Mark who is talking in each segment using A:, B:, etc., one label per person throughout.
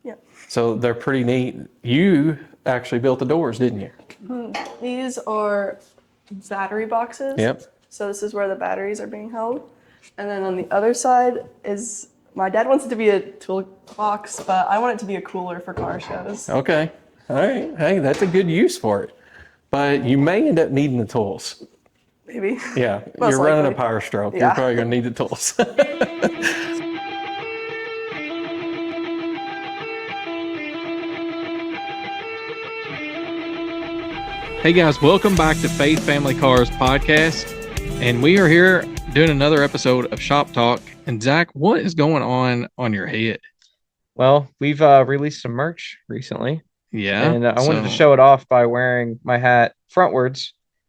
A: Yeah.
B: So they're pretty neat. You actually built the doors, didn't you?
A: These are battery boxes.
B: Yep.
A: So this is where the batteries are being held. And then on the other side is, my dad wants it to be a toolbox, but I want it to be a cooler for car shows.
B: Okay. All right. Hey, that's a good use for it. But you may end up needing the tools.
A: Maybe.
B: Yeah.
A: Most
B: You're running a
A: likely.
B: Power Stroke.
A: Yeah.
B: You're probably going to need the tools. Hey guys, welcome back to Faith Family Cars podcast. And we are here doing another episode of Shop Talk. And Zach, what is going on your head?
C: Well, we've released some merch recently.
B: Yeah.
C: And I wanted to show it off by wearing my hat frontwards,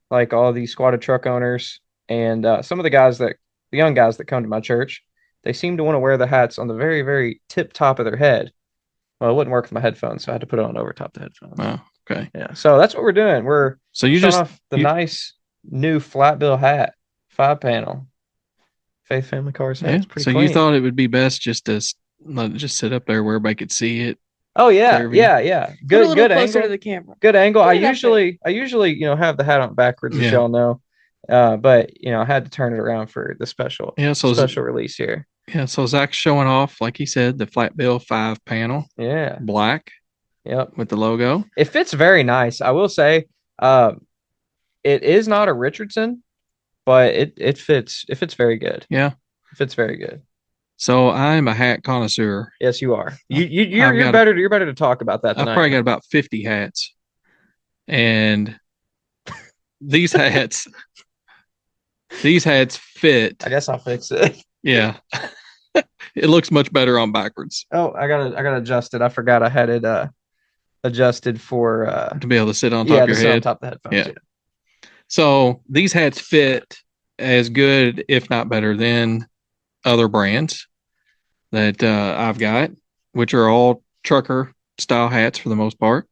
C: like all these squatted truck owners and some of the young guys that come to my church. They seem to want to wear the hats on the very, very tip top of their head. Well, it wouldn't work with my headphones, so I had to put it on over top the headphones.
B: Oh, okay.
C: Yeah. So that's what we're doing. We're
B: showing
C: off the nice new flat bill hat, 5-panel. Faith Family Cars hat.
B: Yeah.
C: It's pretty
B: So
C: clean.
B: you thought it would be best just to just sit up there where everybody could see it.
C: Oh yeah,
B: Clear
C: yeah.
A: Get a little
C: Good
A: closer
C: angle
A: to the camera.
C: Good angle. I
A: Put it up
C: usually have the hat on backwards, as
B: Yeah.
C: y'all know. But I had to turn it around for the special release here.
B: Yeah, so Zach's showing off, like he said, the flat bill 5-panel,
C: Yeah.
B: black,
C: Yep.
B: with the logo.
C: It fits very nice. I will say, it is not a Richardson, but it fits. It fits very good.
B: Yeah.
C: It fits very good.
B: So I'm a hat connoisseur.
C: Yes, you are. You're better to talk about that tonight.
B: I've probably got about 50 hats. And these hats fit.
C: I guess I'll fix it.
B: Yeah. It looks much better on backwards.
C: Oh, I gotta adjust it. I forgot I had it adjusted for
B: to be able to sit on top of your head.
C: On top of the headphones.
B: Yeah. So these hats fit as good, if not better, than other brands that I've got, which are all trucker style hats for the most part.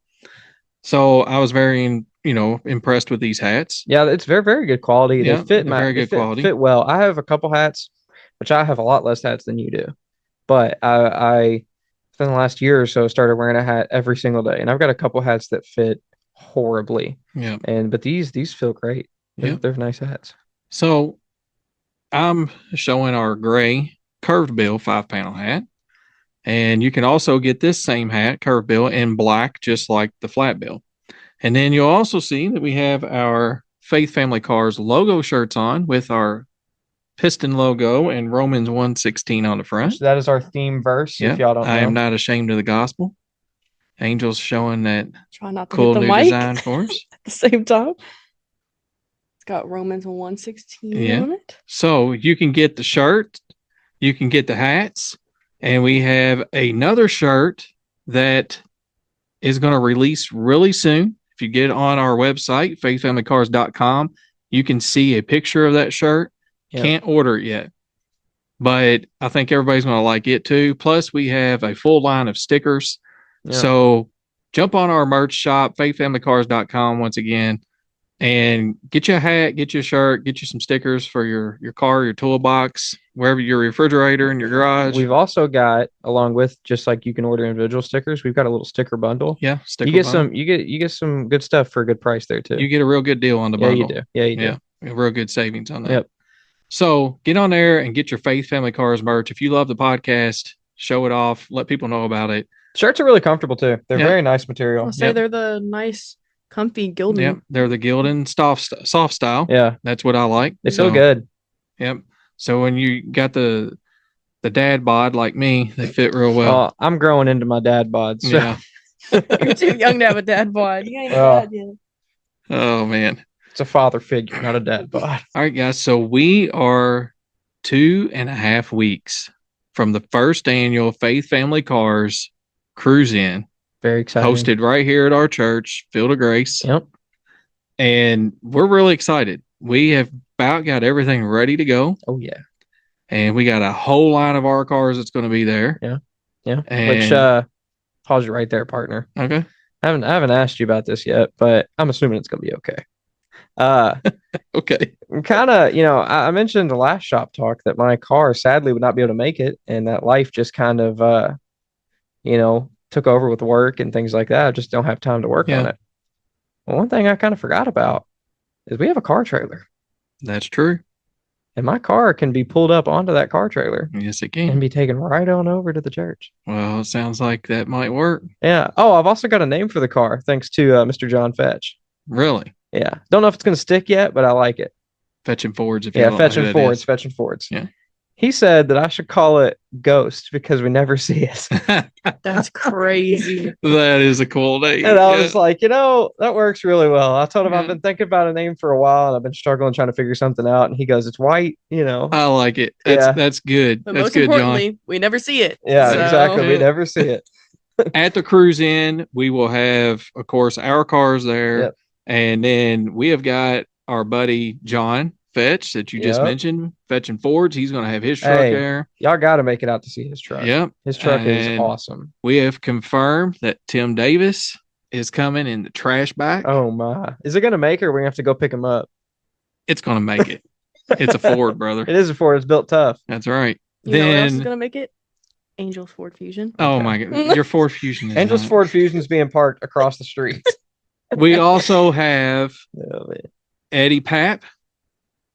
B: So I was very, impressed with these hats.
C: Yeah, it's very, very good quality.
B: Yeah,
C: they fit
B: very good quality.
C: Fit well. I have a couple hats, which I have a lot less hats than you do, but I within the last year or so started wearing a hat every single day, and I've got a couple hats that fit horribly.
B: Yeah,
C: but these feel great. They're nice hats.
B: So I'm showing our gray curved bill 5-panel hat, and you can also get this same hat curved bill in black, just like the flat bill. And then you'll also see that we have our Faith Family Cars logo shirts on with our piston logo and Romans 1:16 on the front.
C: That is our theme verse.
B: Yeah,
C: if y'all don't know.
B: I am not ashamed of the gospel. Angel's showing that
A: Try not to
B: cool
A: hit the
B: new
A: mic
B: design for us.
A: at the same time. It's got Romans 1:16 on it.
B: So you can get the shirt, you can get the hats, and we have another shirt that is going to release really soon. If you get on our website, faithfamilycars.com, you can see a picture of that shirt.
C: Yep.
B: Can't order it yet, but I think everybody's going to like it too. Plus, we have a full line of stickers.
C: Yep.
B: So jump on our merch shop, faithfamilycars.com once again, and get you a hat, get you a shirt, get you some stickers for your car, your toolbox, wherever, your refrigerator in your garage.
C: We've also got, along with, just like you can order individual stickers, we've got a little sticker bundle.
B: Yeah, sticker
C: you get
B: bundle.
C: you get some good stuff for a good price there too.
B: You get a real good deal on the bundle.
C: Yeah, you do.
B: Yeah, a real good savings on that.
C: Yep.
B: So get on there and get your Faith Family Cars merch. If you love the podcast, show it off, let people know about it.
C: Shirts are really comfortable too. They're very nice material.
A: I'll say they're the nice, comfy Gildan.
B: Yep, they're the Gildan soft style.
C: Yeah,
B: that's what I like.
C: They feel good.
B: Yep. So when you got the dad bod like me, they fit real well.
C: I'm growing into my dad bods. So.
B: Yeah.
A: You're too young to have a dad bod. You ain't a dad yet.
B: Oh man.
C: It's a father figure, not a dad bod.
B: All right, guys. So we are 2.5 weeks from the first annual Faith Family Cars Cruise In.
C: Very exciting.
B: Hosted right here at our church, Field of Grace.
C: Yep.
B: And we're really excited. We have about got everything ready to go.
C: Oh yeah.
B: And we got a whole line of our cars that's going to be there.
C: Yeah. Yeah.
B: And,
C: which pause you right there, partner.
B: Okay.
C: I haven't asked you about this yet, but I'm assuming it's gonna be okay.
B: Okay.
C: Kind of, I mentioned the last shop talk that my car sadly would not be able to make it, and that life just kind of took over with work and things like that. I just don't have time to work on
B: Yeah.
C: it. Well, one thing I kind of forgot about is we have a car trailer,
B: That's true.
C: and my car can be pulled up onto that car trailer
B: Yes, it
C: and
B: can.
C: be taken right on over to the church.
B: Well, it sounds like that might work.
C: Yeah. Oh, I've also got a name for the car, thanks to Mr. John Fetch.
B: Really.
C: Yeah. Don't know if it's going to stick yet, but I like it.
B: Fetching Fords. If you
C: Yeah,
B: don't know who
C: Fetching
B: that
C: Fords,
B: is.
C: Fetching Fords.
B: Yeah.
C: He said that I should call it Ghost because we never see it.
A: That's crazy.
B: That is a cool name.
C: And I was like, that works really well. I told him I've
B: Yeah.
C: been thinking about a name for a while and I've been struggling trying to figure something out. And he goes, it's white,
B: I like it.
C: Yeah.
B: That's good.
A: But
B: That's
A: most
B: good, John.
A: importantly, we never see it.
C: Yeah,
A: So-
C: exactly. We never see it.
B: At the cruise in, we will have, of course, our cars there.
C: Yep.
B: And then we have got our buddy John Fetch that you just
C: Yep.
B: mentioned, Fetching Fords. He's going to have his truck
C: Hey.
B: there.
C: Y'all got to make it out to see his truck.
B: Yep.
C: His truck is
B: And
C: awesome.
B: We have confirmed that Tim Davis is coming in the trash back.
C: Oh, my. Is it going to make it or we're going to have to go pick him up?
B: It's going to make it. It's a Ford, brother.
C: It is a Ford. It's built tough.
B: That's right.
A: You know what else is
B: Then,
A: gonna make it? Angel's Ford Fusion.
B: oh
C: Okay.
B: my God, your Ford Fusion is
C: Angel's
B: not.
C: Ford Fusion is being parked across the street.
B: We also have
C: Oh, man.
B: Eddie Papp,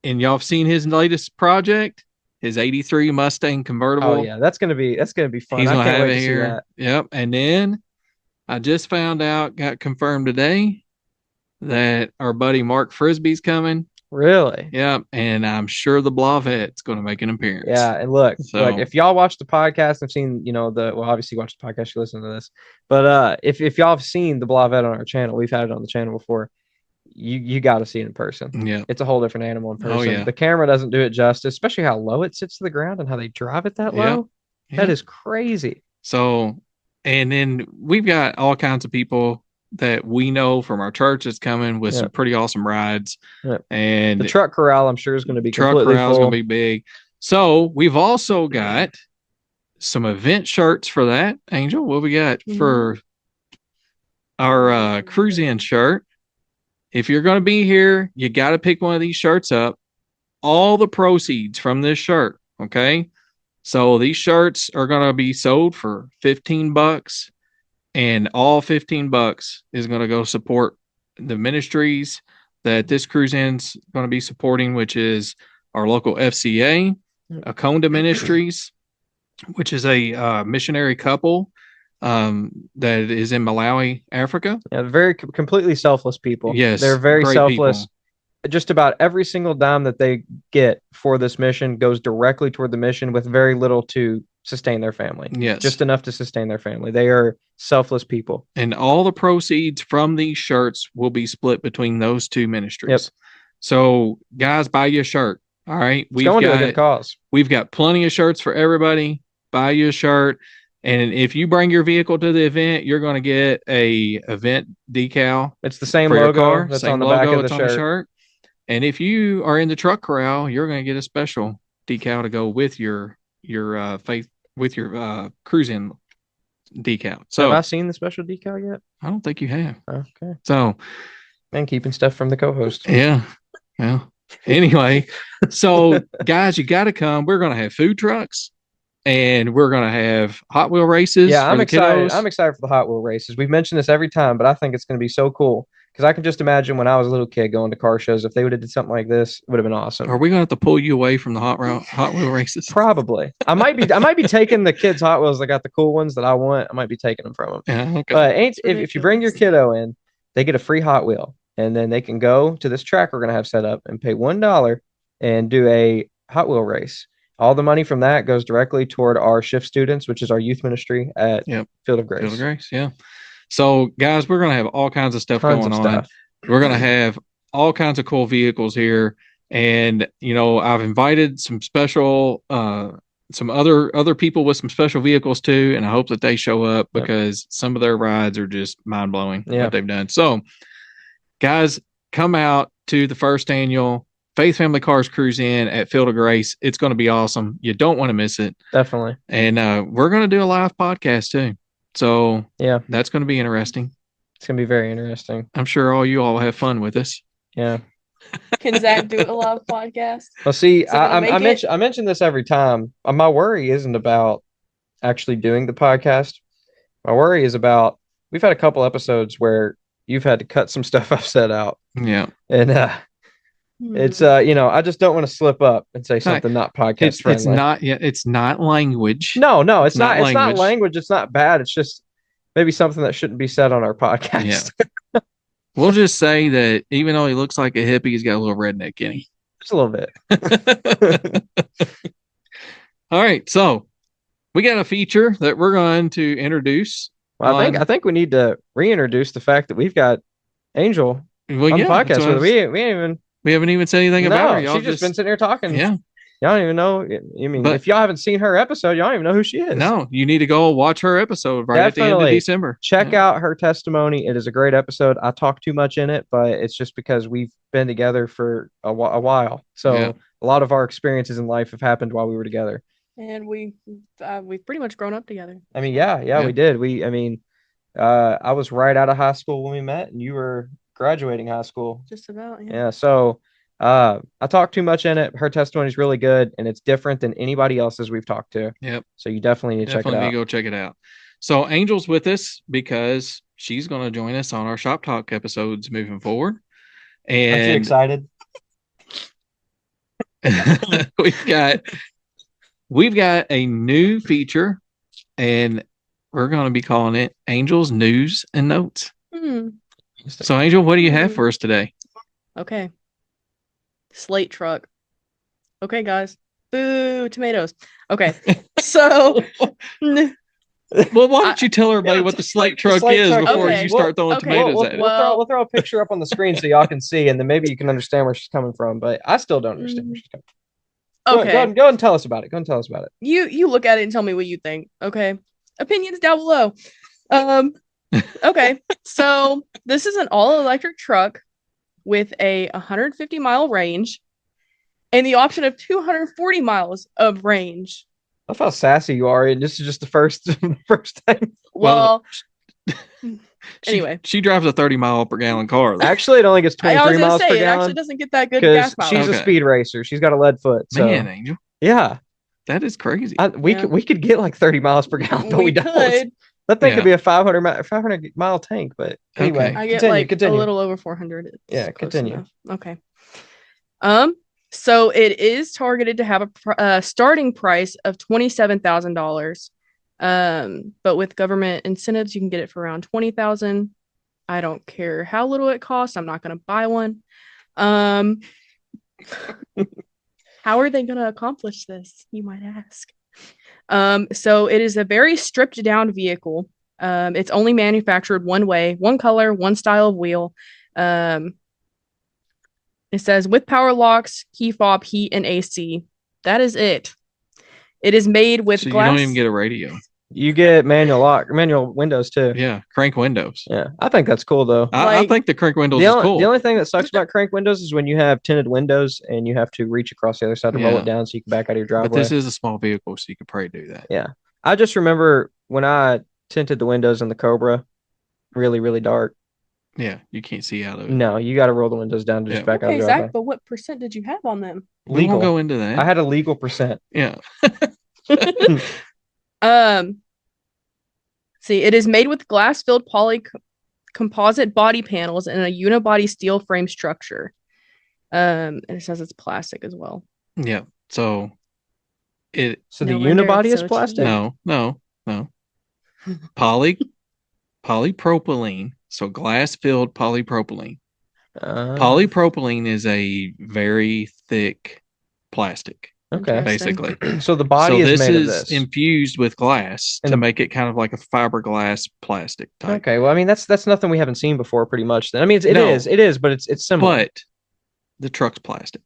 B: and y'all have seen his latest project, his '83 Mustang convertible.
C: Oh, yeah. That's gonna be fun.
B: He's
C: I
B: gonna
C: can't
B: have
C: wait
B: it
C: to see
B: here.
C: that.
B: Yep. And then I just found out, got confirmed today, that our buddy Mark Frisbee's coming.
C: Really?
B: Yep. And I'm sure the Blavette's going to make an appearance.
C: Yeah, and look,
B: So-
C: if y'all watch the podcast, I've seen, obviously watch the podcast, you listen to this. But if y'all have seen the Blavette on our channel, we've had it on the channel before. You got to see it in person.
B: Yeah.
C: It's a whole different animal in person.
B: Oh, yeah.
C: The camera doesn't do it justice, especially how low it sits to the ground and how they drive it that
B: Yeah.
C: low.
B: Yeah.
C: That is crazy.
B: So, and then we've got all kinds of people that we know from our church that's coming with some
C: Yep.
B: pretty awesome rides.
C: Yep.
B: And
C: The truck corral, I'm sure, is going to be
B: truck
C: completely
B: corral's
C: full.
B: going to be big. So we've also got some event shirts for that. Angel, what we got for our cruise in shirt? If you're going to be here, you got to pick one of these shirts up. All the proceeds from this shirt, okay? So these shirts are going to be sold for $15, and all $15 is going to go support the ministries that this cruise in's going to be supporting, which is our local FCA, Akonda Ministries, which is a missionary couple that is in Malawi, Africa.
C: Yeah, very completely selfless people.
B: Yes,
C: They're very
B: great
C: selfless.
B: people.
C: Just about every single dime that they get for this mission goes directly toward the mission with very little to sustain their family.
B: Yes.
C: Just enough to sustain their family. They are selfless people.
B: And all the proceeds from these shirts will be split between those two ministries.
C: Yep.
B: So, guys, buy you a shirt. All right.
C: It's going to a good cause.
B: We've got plenty of shirts for everybody. Buy you a shirt. And if you bring your vehicle to the event, you're going to get a event decal
C: It's the same
B: for your
C: logo
B: car.
C: that's
B: Same
C: on the
B: logo
C: back of the
B: that's on the
C: shirt.
B: shirt. And if you are in the truck corral, you're going to get a special decal to go with your faith with your cruising decal. So
C: Have I seen the special decal yet?
B: I don't think you have.
C: Okay.
B: So
C: And keeping stuff from the co-host.
B: yeah. Well, anyway, so guys, you got to come. We're going to have food trucks, and we're going to have Hot Wheel races.
C: Yeah,
B: for
C: I'm
B: the
C: excited.
B: kiddos.
C: I'm excited for the Hot Wheel races. We've mentioned this every time, but I think it's going to be so cool because I can just imagine when I was a little kid going to car shows. If they would have did something like this, it would have been awesome.
B: Are we going to have to pull you away from the Hot Wheel races?
C: Probably. I might be taking the kids' Hot Wheels that got the cool ones that I want. I might be taking them from them.
B: Yeah. Okay.
C: But if you bring your kiddo in, they get a free Hot Wheel, and then they can go to this track we're going to have set up and pay $1 and do a Hot Wheel race. All the money from that goes directly toward our shift students, which is our youth ministry at
B: Yep.
C: Field of Grace.
B: Field of Grace. Yeah. So, guys, we're going to have all kinds of stuff
C: Tons
B: going
C: of
B: on.
C: stuff.
B: We're going to have all kinds of cool vehicles here. And, I've invited some special, some other people with some special vehicles too. And I hope that they show up
C: Yep.
B: because some of their rides are just mind blowing
C: Yeah.
B: what they've done. So, guys, come out to the first annual Faith Family Cars Cruise In at Field of Grace. It's going to be awesome. You don't want to miss it.
C: Definitely.
B: And we're going to do a live podcast too. So
C: Yeah,
B: that's going to be interesting.
C: it's going to be very interesting.
B: I'm sure all you all have fun with us.
C: Yeah.
A: Can Zach do a live podcast?
C: Well, see,
A: Is it gonna make it?
C: I mention this every time. My worry isn't about actually doing the podcast. My worry is about we've had a couple episodes where you've had to cut some stuff I've said out,
B: Yeah.
C: and it's I just don't want to slip up and say something not podcast friendly.
B: It's not language.
C: No, it's
B: not
C: not. It's not
B: language.
C: language. It's not bad. It's just maybe something that shouldn't be said on our podcast.
B: Yeah. We'll just say that even though he looks like a hippie, he's got a little redneck in him.
C: Just a little bit.
B: All right, so we got a feature that we're going to introduce.
C: Well, I think we need to reintroduce the fact that we've got Angel on the podcast. We haven't even
B: said anything about her. Y'all
C: she's just been sitting here talking.
B: Yeah.
C: Y'all don't even know. I mean, if y'all haven't seen her episode, y'all don't even know who she is.
B: No, you need to go watch her episode right at the end of December.
C: Check out her testimony. It is a great episode. I talk too much in it, but it's just because we've been together for a while. So a lot of our experiences in life have happened while we were together.
A: And we've pretty much grown up together.
C: I mean, yeah, we did. I was right out of high school when we met, and you were graduating high school.
A: Just about,
C: yeah. So I talk too much in it. Her testimony is really good, and it's different than anybody else's we've talked to.
B: Yep.
C: So you definitely need to check it out.
B: Definitely go check it out. So Angel's with us because she's going to join us on our Shop Talk episodes moving forward. And
C: aren't you excited?
B: We've got a new feature, and we're going to be calling it Angel's News and Notes. So, Angel, what do you have for us today?
A: Okay. Slate Truck. Okay, guys. Boo, tomatoes. Okay. So.
B: Well, why don't you tell everybody what the Slate Truck is before you start throwing tomatoes at it?
C: We'll throw a picture up on the screen so y'all can see, and then maybe you can understand where she's coming from. But I still don't understand where she's coming from.
A: Okay.
C: Go ahead and tell us about it. Go and tell us about it.
A: You look at it and tell me what you think. Okay. Opinions down below. Okay. So this is an all-electric truck with a 150-mile range and the option of 240 miles of range.
C: I love how sassy you are, and this is just the first time.
A: Well, anyway,
B: she drives a 30-mile-per-gallon car.
C: Actually, it only gets 23 miles per gallon.
A: It actually doesn't get that good gas mileage.
C: She's a speed racer. She's got a lead foot. So.
B: Man, Angel.
C: Yeah,
B: that is crazy.
C: We could get like 30 miles per gallon, but we don't. That thing could be a 500 mile tank. But anyway,
A: I get continue. A little over 400.
C: Continue.
A: Enough. Okay. So it is targeted to have a starting price of $27,000. But with government incentives, you can get it for around $20,000. I don't care how little it costs. I'm not going to buy one. How are they going to accomplish this? You might ask. So it is a very stripped down vehicle. It's only manufactured one way, one color, one style of wheel. It says with power locks, key fob, heat, and AC. That is it. It is made with glass.
B: You don't even get a radio.
C: You get manual windows too.
B: Yeah, crank windows.
C: Yeah, I think that's cool though.
B: I think the crank windows is cool.
C: The only thing that sucks about crank windows is when you have tinted windows and you have to reach across the other side to roll it down so you can back out of your driveway.
B: But this is a small vehicle, so you could probably do that.
C: Yeah, I just remember when I tinted the windows in the Cobra, really, really dark.
B: Yeah, you can't see out of it.
C: No, you got to roll the windows down to just back out of the driveway.
A: Zach, but what percent did you have on them?
B: We won't go into that.
C: I had a legal percent.
B: Yeah.
A: See, it is made with glass-filled composite body panels and a unibody steel frame structure. And it says it's plastic as well.
B: Yeah. So the
C: unibody is plastic?
B: No. Polypropylene. So glass-filled polypropylene. Polypropylene is a very thick plastic.
C: Okay.
B: Basically.
C: So the body is made of this.
B: This is infused with glass to make it kind of like a fiberglass plastic type.
C: Okay. Well, I mean, that's nothing we haven't seen before pretty much. Then I mean, it is, but it's similar.
B: But the truck's plastic.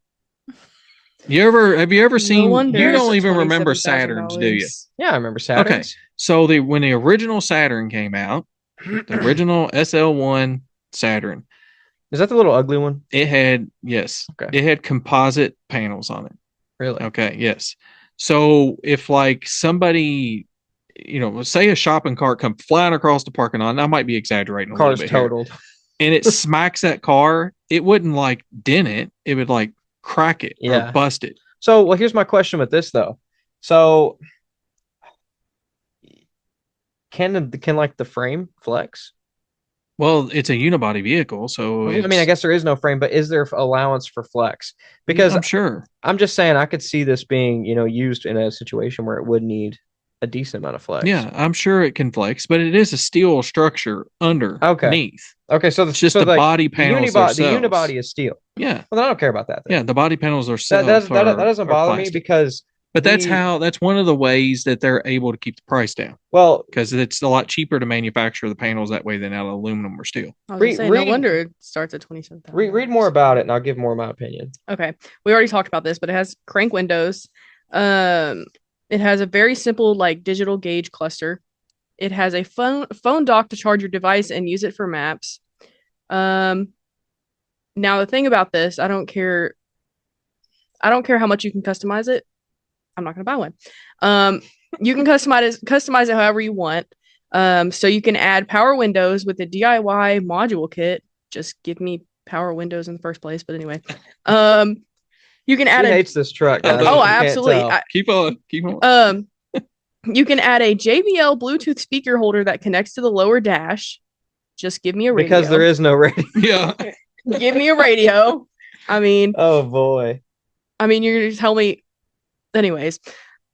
B: Have you ever seen, you don't even remember Saturns, do you?
C: Yeah, I remember Saturns.
B: Okay. So when the original Saturn came out, the original SL1 Saturn.
C: Is that the little ugly one?
B: It had, yes. Okay. It had composite panels on it.
C: Really?
B: Okay, yes. So if like somebody, say a shopping cart come flying across the parking lot, and I might be exaggerating a little bit
C: totaled.
B: And it smacks that car, it wouldn't like dent it. It would like crack it or bust it.
C: So, well, here's my question with this though. So can like the frame flex?
B: Well, it's a unibody vehicle, so
C: I mean, I guess there is no frame, but is there allowance for flex? Because
B: I'm sure.
C: I'm just saying I could see this being, used in a situation where it would need a decent amount of flex.
B: Yeah, I'm sure it can flex, but it is a steel structure underneath.
C: Okay, so
B: It's just the body panels
C: the
B: themselves.
C: unibody is steel.
B: Yeah.
C: Well, I don't care about that then.
B: Yeah, the body panels are
C: That doesn't bother me because
B: but that's one of the ways that they're able to keep the price down.
C: Well,
B: because it's a lot cheaper to manufacture the panels that way than out of aluminum or steel.
A: I was gonna say, no wonder it starts at $27,000.
C: Read more about it, and I'll give more of my opinion.
A: Okay, we already talked about this, but it has crank windows. It has a very simple like digital gauge cluster. It has a phone dock to charge your device and use it for maps. Now the thing about this, I don't care how much you can customize it. I'm not gonna buy one. You can customize it however you want. So you can add power windows with a DIY module kit. Just give me power windows in the first place, but anyway. You can add
C: She hates this truck, guys.
A: Oh, absolutely.
B: Keep on.
A: You can add a JBL Bluetooth speaker holder that connects to the lower dash. Just give me a radio.
C: Because there is no radio.
B: Yeah.
A: Give me a radio. I mean,
C: oh boy.
A: I mean, you're gonna tell me. Anyways,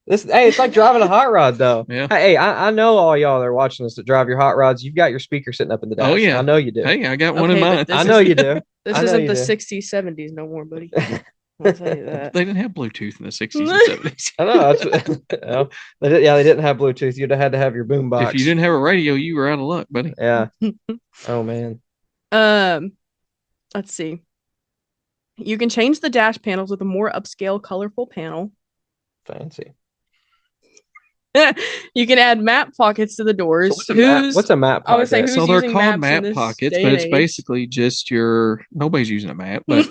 C: it's like driving a hot rod, though.
B: Yeah.
C: Hey, I know all y'all that are watching this that drive your hot rods. You've got your speaker sitting up in the dash.
B: Oh yeah,
C: I know you do.
B: Hey, I got one in mine.
C: I know you do.
A: This isn't the 60s, 70s no more, buddy. I'll tell you that.
B: They didn't have Bluetooth in the 60s and 70s.
C: I know. They didn't have Bluetooth. You'd have had to have your boom box.
B: If you didn't have a radio, you were out of luck, buddy.
C: Yeah. Oh man.
A: Let's see. You can change the dash panels with a more upscale, colorful panel.
C: Fancy.
A: You can add map pockets to the doors.
C: So what's a map pocket?
A: I would say who's
B: so they're
A: using
B: called
A: maps
B: map pockets, but it's basically just nobody's using a map, but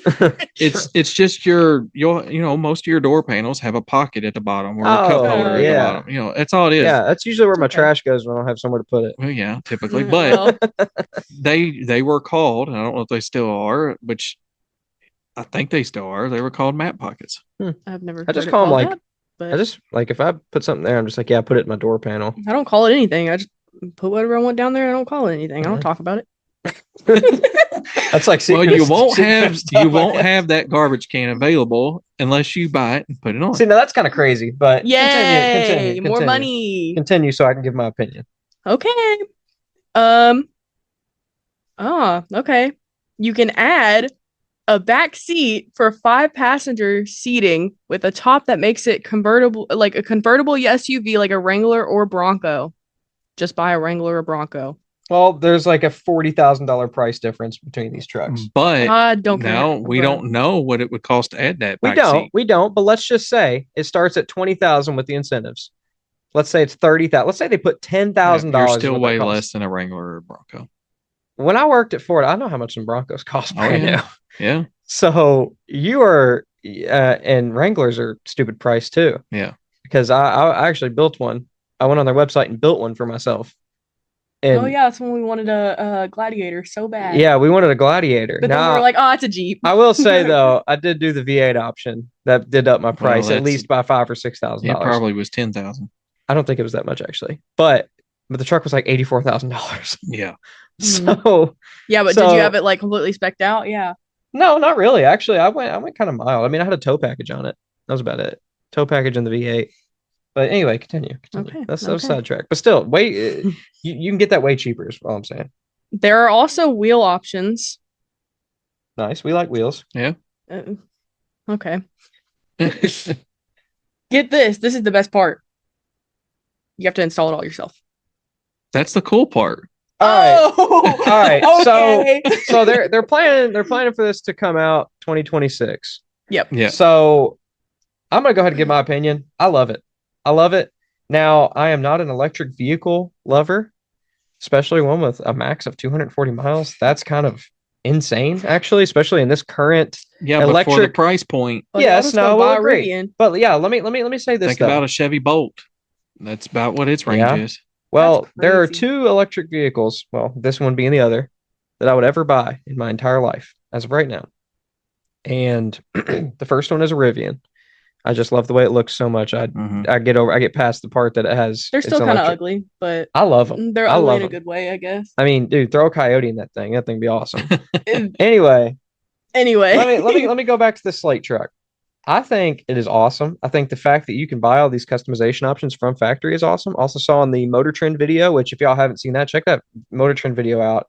B: it's just most of your door panels have a pocket at the bottom or a cup holder at the bottom. That's all it is.
C: Yeah, that's usually where my trash goes when I don't have somewhere to put it.
B: Well, yeah, typically. But they were called, and I don't know if they still are, which I think they still are. They were called map pockets.
A: I've never
C: I just call them I just if I put something there, I'm just like, yeah, put it in my door panel.
A: I don't call it anything. I just put whatever I want down there. I don't call it anything. I don't talk about it.
C: That's like
B: you won't have that garbage can available unless you buy it and put it on.
C: See, now that's kind of crazy, but
A: continue. More money.
C: Continue so I can give my opinion.
A: Okay. Okay. You can add a back seat for 5-passenger seating with a top that makes it convertible, like a convertible SUV, like a Wrangler or Bronco. Just buy a Wrangler or Bronco.
C: Well, there's like a $40,000 price difference between these trucks.
B: But we don't know what it would cost to add that back seat.
C: We don't. But let's just say it starts at $20,000 with the incentives. Let's say it's $30,000. Let's say they put $10,000.
B: You're still way less than a Wrangler or a Bronco.
C: When I worked at Ford, I know how much some Broncos cost right now.
B: Yeah.
C: So you are, and Wranglers are stupid price too.
B: Yeah.
C: Because I actually built one. I went on their website and built one for myself. And
A: that's when we wanted a Gladiator so bad.
C: Yeah, we wanted a Gladiator.
A: But then we were like, it's a Jeep.
C: I will say though, I did do the V8 option. That did up my price at least by $5,000 or $6,000.
B: It probably was $10,000.
C: I don't think it was that much actually, but the truck was like $84,000.
B: Yeah.
C: So
A: yeah, but did you have it like completely specced out? Yeah.
C: No, not really. Actually, I went kind of mild. I mean, I had a tow package on it. That was about it. Tow package in the V8. But anyway, continue.
A: Okay.
C: That's sidetrack. But still, you can get that way cheaper is all I'm saying.
A: There are also wheel options.
C: Nice. We like wheels.
B: Yeah.
A: Okay. Get this. This is the best part. You have to install it all yourself.
B: That's the cool part.
C: All right.
A: Okay.
C: So they're planning for this to come out 2026.
A: Yep.
B: Yeah.
C: So I'm gonna go ahead and give my opinion. I love it. Now, I am not an electric vehicle lover, especially one with a max of 240 miles. That's kind of insane, actually, especially in this current
B: but for the price point.
C: Yes, no, I will agree. But yeah, let me say this.
B: Think about a Chevy Bolt. That's about what its range is.
C: Well, there are 2 electric vehicles, well, this one being the other, that I would ever buy in my entire life as of right now. And the first one is a Rivian. I just love the way it looks so much. I get past the part that it has.
A: They're
C: it's
A: still kind of
C: electric.
A: ugly, but
C: I love them.
A: they're
C: I
A: ugly
C: love
A: in a
C: them.
A: good way, I guess.
C: I mean, dude, throw a coyote in that thing. That thing be awesome.
A: And
C: Anyway,
A: anyway,
C: let me go back to the Slate Truck. I think it is awesome. I think the fact that you can buy all these customization options from factory is awesome. Also saw in the Motor Trend video, which if y'all haven't seen that, check that Motor Trend video out.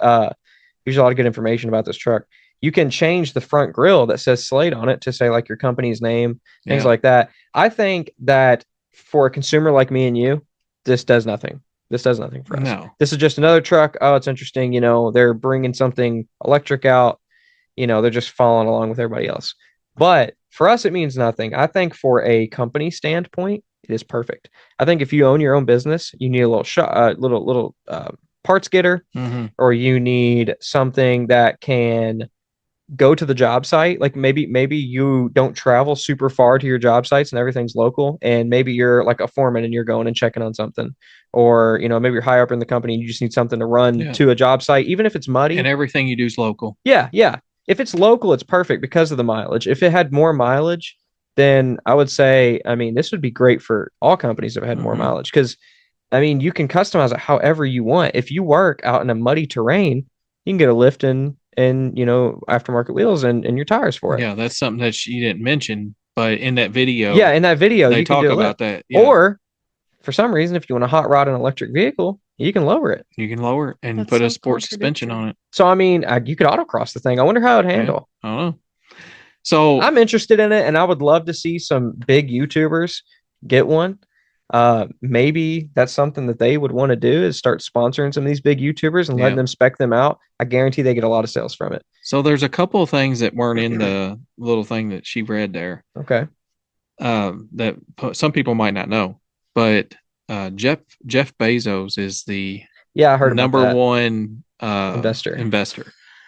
C: There's a lot of good information about this truck. You can change the front grille that says Slate on it to say like your company's name, things like that. I think that for a consumer like me and you, this does nothing. This does nothing for us.
B: No.
C: This is just another truck. Oh, it's interesting. You know, they're bringing something electric out. You know, they're just following along with everybody else. But for us, it means nothing. I think for a company standpoint, it is perfect. I think if you own your own business, you need a little parts getter, or you need something that can go to the job site. Like maybe you don't travel super far to your job sites and everything's local, and maybe you're like a foreman and you're going and checking on something, or you know maybe you're high up in the company and you just need something to run to a job site, even if it's muddy.
B: And everything you do is local.
C: Yeah. If it's local, it's perfect because of the mileage. If it had more mileage, then I would say, I mean, this would be great for all companies that had more mileage because, I mean, you can customize it however you want. If you work out in a muddy terrain, you can get a lift and you know, aftermarket wheels and your tires for it.
B: Yeah, that's something that she didn't mention, but in that video,
C: in that video,
B: they
C: you
B: talk
C: can do
B: about that.
C: Yeah. Or for some reason, if you want to hot rod an electric vehicle, you can lower it.
B: You can lower it and put a sport suspension on it.
C: So, I mean, you could autocross the thing. I wonder how it'd handle.
B: I don't know. So
C: I'm interested in it, and I would love to see some big YouTubers get one. Maybe that's something that they would want to do is start sponsoring some of these big YouTubers and letting them spec them out. I guarantee they get a lot of sales from it.
B: So there's a couple of things that weren't in the little thing that she read there.
C: Okay.
B: That some people might not know, but Jeff Bezos is the
C: I heard
B: number one
C: investor.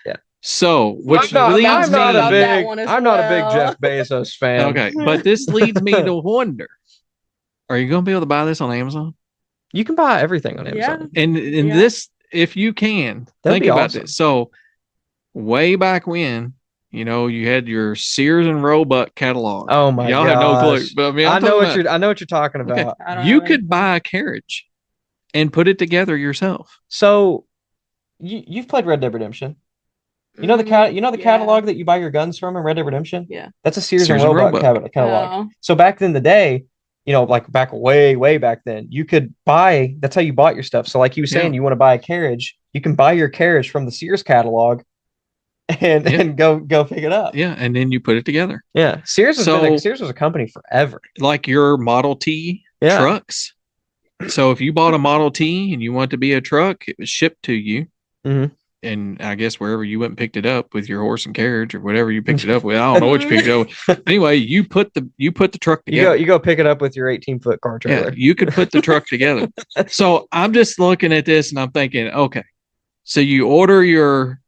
C: Yeah.
B: So which
C: I'm
B: leads
C: not
B: me,
C: a big Jeff Bezos fan.
B: Okay, but this leads me to wonder: are you going to be able to buy this on Amazon?
C: You can buy everything on Amazon.
B: And this, if you can, think about this. So way back when, you know, you had your Sears and Roebuck catalog.
C: Oh my god, y'all
B: had no clue. But I mean,
C: I know what you're talking about.
B: Okay. You could buy a carriage and put it together yourself.
C: So you've played Red Dead Redemption. You know the catalog that you buy your guns from in Red Dead Redemption?
A: Yeah.
C: That's a Sears and Roebuck catalog. So back in the day, you know, like back way back then, you could buy, that's how you bought your stuff. So like you were saying, you want to buy a carriage, you can buy your carriage from the Sears catalog and go pick it up.
B: Yeah, and then you put it together.
C: Yeah. Sears was a company forever.
B: Like your Model T trucks. So if you bought a Model T and you want it to be a truck, it was shipped to you. And I guess wherever you went and picked it up with your horse and carriage or whatever you picked it up with, I don't know what you picked it up with. Anyway, you put the truck together.
C: You go pick it up with your 18-foot car trailer.
B: Yeah, you could put the truck together. So I'm just looking at this and I'm thinking, okay, so you order your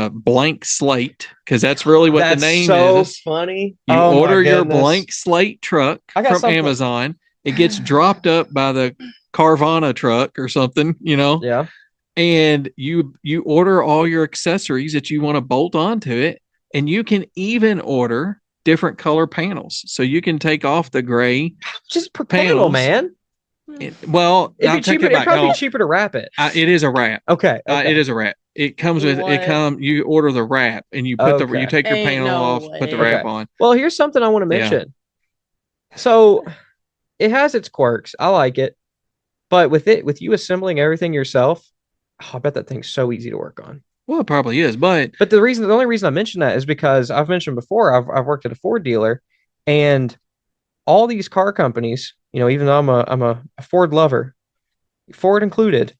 B: blank slate, because that's really what the name is.
C: Funny.
B: You order your blank slate truck from Amazon. It gets dropped up by the Carvana truck or something, you know?
C: Yeah.
B: And you order all your accessories that you want to bolt onto it, and you can even order different color panels. So you can take off the gray.
C: Just per panel, man.
B: It'd be
C: cheaper to wrap it.
B: It is a wrap.
C: Okay.
B: It is a wrap. It comes with you order the wrap and you put you take your panel off, put the wrap on.
C: Well, here's something I want to mention. So it has its quirks. I like it. But with you assembling everything yourself, I bet that thing's so easy to work on.
B: Well, it probably is, but
C: the only reason I mention that is because I've mentioned before I've worked at a Ford dealer, and all these car companies, you know, even though I'm a Ford lover, Ford included,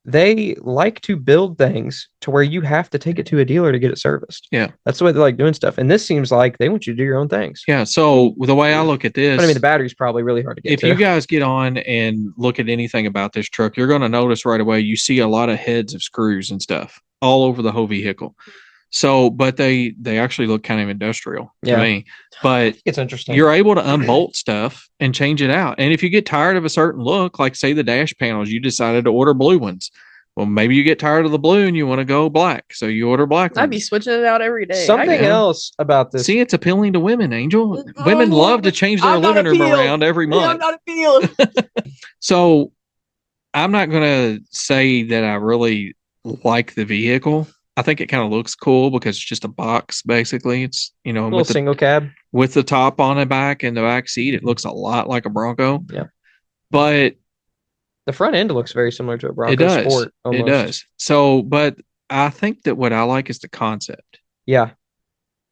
C: they like to build things to where you have to take it to a dealer to get it serviced.
B: Yeah,
C: that's the way they like doing stuff, and this seems like they want you to do your own things.
B: Yeah. So the way I look at this,
C: but I mean, the battery's probably really hard to get.
B: If you guys get on and look at anything about this truck, you're going to notice right away you see a lot of heads of screws and stuff all over the whole vehicle. So, but they actually look kind of industrial to me. But
C: it's interesting.
B: You're able to unbolt stuff and change it out. And if you get tired of a certain look, like say the dash panels, you decided to order blue ones. Well, maybe you get tired of the blue and you want to go black, so you order black
A: I'd be
B: ones.
A: switching it out every day.
C: Something
B: Yeah.
C: else about this.
B: See, it's appealing to women, Angel. Women love to change their
A: I'm not
B: living room
A: appealed.
B: around every
A: Yeah, I'm
B: month.
A: not appealed.
B: So I'm not going to say that I really like the vehicle. I think it kind of looks cool because it's just a box, basically. It's,
C: Little
B: with the
C: single cab.
B: with the top on the back and the back seat, it looks a lot like a Bronco.
C: Yeah.
B: But
C: The front end looks very similar to a Bronco
B: it does.
C: Sport. Almost.
B: It does. So, but I think that what I like is the concept.
C: Yeah.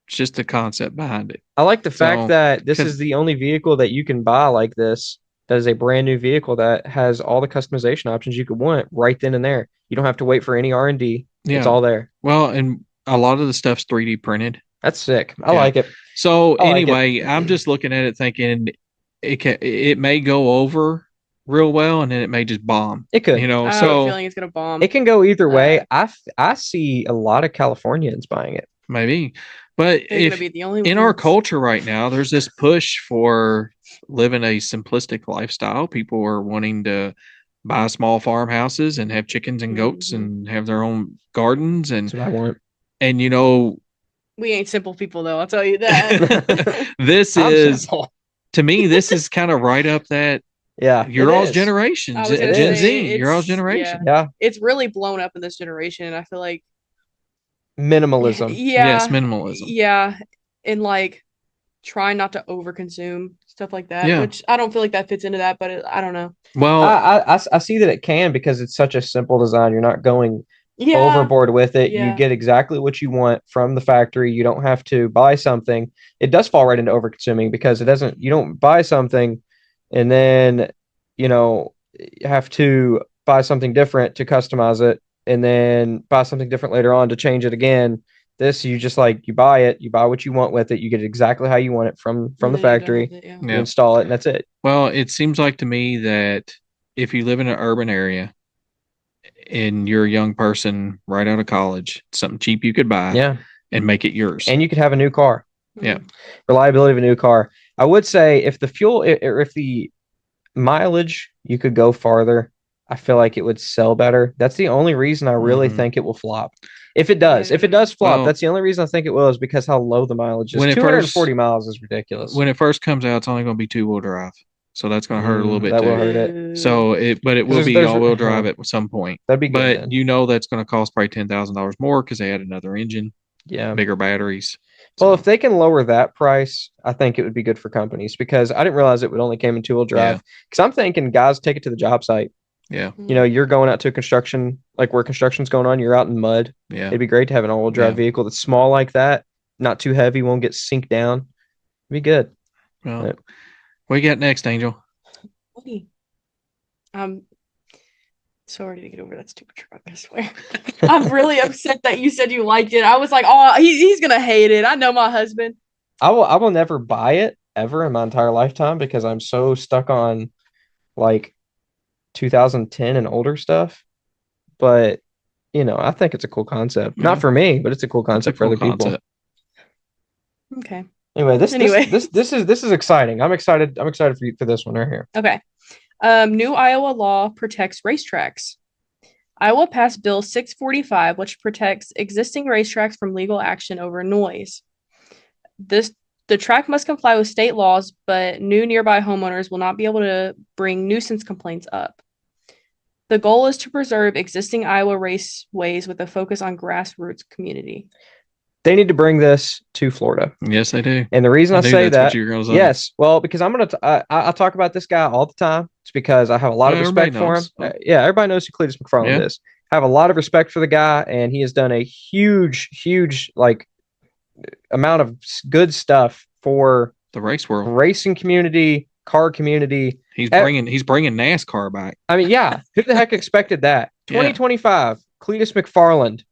B: It's just the concept behind it.
C: I like the fact
B: So,
C: that this
B: 'cause-
C: is the only vehicle that you can buy like this that is a brand new vehicle that has all the customization options you could want right then and there. You don't have to wait for any R&D.
B: Yeah.
C: It's all there.
B: Well, and a lot of the stuff's 3D printed.
C: That's sick. I
B: Yeah.
C: like it.
B: So
C: I like
B: anyway, I'm just looking at it thinking it may go over real well and then it may just bomb.
C: It could.
A: I have a
B: So
A: feeling it's gonna bomb.
C: It can go either way. I see a lot of Californians buying it.
B: maybe. But
A: They're gonna be the only
B: in our
A: ones.
B: culture right now, there's this push for living a simplistic lifestyle. People are wanting to buy small farmhouses and have chickens and goats
A: Mhm.
B: and have their own gardens
C: That's what I want.
B: and
A: We ain't simple people though, I'll tell you that.
B: this
C: I'm
B: is
C: simple.
B: to me this is kind of right up that
C: Yeah.
B: your
C: it
B: all's
C: is.
B: generation,
A: I was
C: gonna
B: Gen
C: say,
B: Z, your all's
A: it's-
B: generation.
C: Yeah.
A: It's really blown up in this generation, and I feel like
C: Minimalism.
A: yeah,
B: Yes, minimalism.
A: yeah, and like trying not to overconsume stuff like that,
B: Yeah.
A: which I don't feel like that fits into that, but I don't know.
B: Well,
C: I see that it can because it's such a simple design. You're not going
A: Yeah,
C: overboard with it.
A: Yeah.
C: You get exactly what you want from the factory. You don't have to buy something. It does fall right into overconsuming because you don't buy something and then, you have to buy something different to customize it and then buy something different later on to change it again. This, you just you buy it, you buy what you want with it, you get it exactly how you want it from
A: And
C: the
A: then you're done
C: factory,
A: with it, yeah.
C: you
B: yeah.
C: install it, and that's it.
B: Well, it seems like to me that if you live in an urban area and you're a young person right out of college, something cheap you could buy
C: Yeah.
B: and make it yours.
C: And you could have a new car.
B: Yeah.
C: Reliability of a new car. I would say if the fuel, if the mileage, you could go farther, I feel like it would sell better. That's the only reason I really
B: Mhm.
C: think it will flop. If it does flop,
B: Well,
C: that's the only reason I think it will is because how low the mileage is.
B: when it
C: 240
B: first-
C: miles is ridiculous.
B: when it first comes out, it's only going to be 2-wheel drive. So that's going to hurt a little bit
C: that
B: too.
C: will hurt it.
B: So but it will
C: There's-
B: be
C: there's-
B: all-wheel drive at some point.
C: That'd be good.
B: But
C: then.
B: that's going to cost probably $10,000 more because they add another engine,
C: Yeah.
B: bigger batteries.
C: Well,
B: So,
C: if they can lower that price, I think it would be good for companies because I didn't realize it would only came in 2-wheel drive. Because I'm thinking guys take it to the job site.
B: yeah,
C: You're going out to construction, like where construction's going on, you're out in mud.
B: yeah.
C: It'd be great to have an all-wheel drive
B: Yeah.
C: vehicle that's small like that, not too heavy, won't get sink down. It'd be good.
B: Well,
C: Yeah.
B: what you got next, Angel?
A: I'm so ready to get over that stupid truck, I swear. I'm really upset that you said you liked it. I was like, oh, he's gonna hate it. I know my husband.
C: I will never buy it ever in my entire lifetime because I'm so stuck on like 2010 and older stuff. But I think it's a cool concept.
B: Yeah.
C: Not for me, but it's a cool
B: It's a
C: concept for
B: cool
C: other people.
B: concept.
A: Okay.
C: Anyway, this
A: Anyways.
C: this is exciting. I'm excited for this one right here.
A: Okay. New Iowa law protects racetracks. Iowa passed Bill 645, which protects existing racetracks from legal action over noise. The track must comply with state laws, but new nearby homeowners will not be able to bring nuisance complaints up. The goal is to preserve existing Iowa raceways with a focus on grassroots community.
C: They need to bring this to Florida.
B: Yes, they do.
C: And the reason I
B: knew
C: say
B: that's
C: that,
B: what you were gonna say.
C: yes, well, because I'm I talk about this guy all the time. It's because I have a lot of
B: Yeah,
C: respect for him.
B: everybody knows.
C: Yeah, everybody knows who Cletus McFarland
B: Yeah.
C: is. I have a lot of respect for the guy, and he has done a huge amount of good stuff for
B: The race world.
C: racing community, car community.
B: He's bringing NASCAR back.
C: I mean, yeah, who the heck expected that?
B: Yeah.
C: 2025, Cletus McFarland.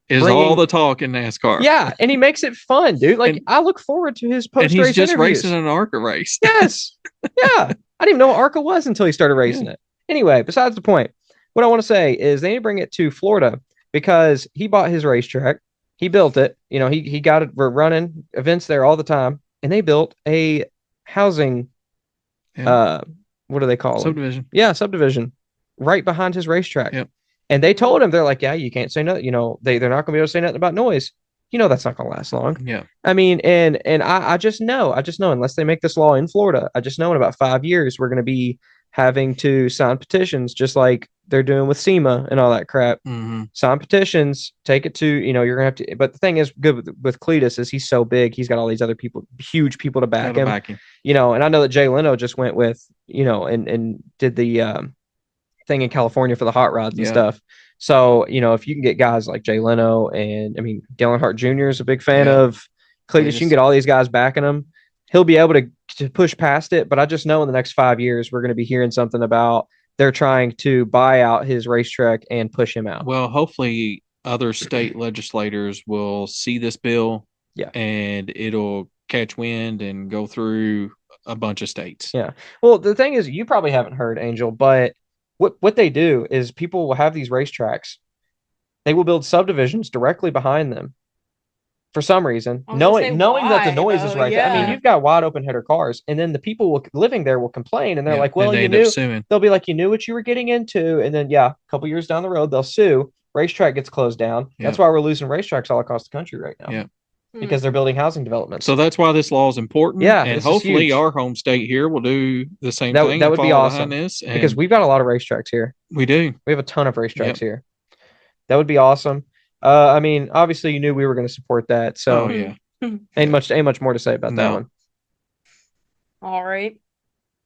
B: Is
C: Bringing-
B: all the talk in NASCAR.
C: Yeah, and he makes it fun, dude. Like
B: And-
C: I look forward to his
B: and
C: post-race
B: he's just
C: interviews.
B: racing an ARCA race.
C: Yes. Yeah. I didn't even know what ARCA was until he started racing it. Anyway, besides the point, what I want to say is they need to bring it to Florida because he bought his racetrack. He built it. He got it. We're running events there all the time. And they built a housing,
B: Yeah.
C: what do they call it?
B: Subdivision.
C: Yeah, subdivision right behind his racetrack.
B: Yep.
C: And they told him, they're like, yeah, you can't say nothing. They're not going to be able to say nothing about noise. That's not going to last long.
B: Yeah.
C: I mean, and I just know, unless they make this law in Florida, I just know in about 5 years we're going to be having to sign petitions, just like they're doing with SEMA and all that crap.
B: Mm-hmm.
C: Sign petitions, take it to, you're gonna have to. But the thing is, good with Cletus is he's so big, he's got all these other people, huge people to back him. And I know that Jay Leno just went with, and did the thing in California for the hot rods and stuff. So, if you can get guys like Jay Leno, and I mean, Dale Earnhardt Jr. is a big fan of Cletus. You can get all these guys backing him. He'll be able to push past it. But I just know in the next 5 years, we're going to be hearing something about they're trying to buy out his racetrack and push him out.
B: Well, hopefully other state legislators will see this bill and it'll catch wind and go through a bunch of states.
C: Yeah. Well, the thing is, you probably haven't heard, Angel, but what they do is people will have these racetracks. They will build subdivisions directly behind them for some reason, knowing that the noise is right there. I mean, you've got wide open header cars, and then the people living there will complain, and they're like, well, you knew. They'll be like, you knew what you were getting into, and then, a couple years down the road, they'll sue. Racetrack gets closed down. That's why we're losing racetracks all across the country right now.
B: Yeah.
C: Because they're building housing developments.
B: So that's why this law is important.
C: Yeah.
B: And hopefully our home state here will do the same thing.
C: That would be awesome. Because we've got a lot of racetracks here.
B: We do.
C: We have a ton of racetracks here. That would be awesome. I mean, obviously you knew we were going to support that. So ain't much more to say about that one.
A: All right.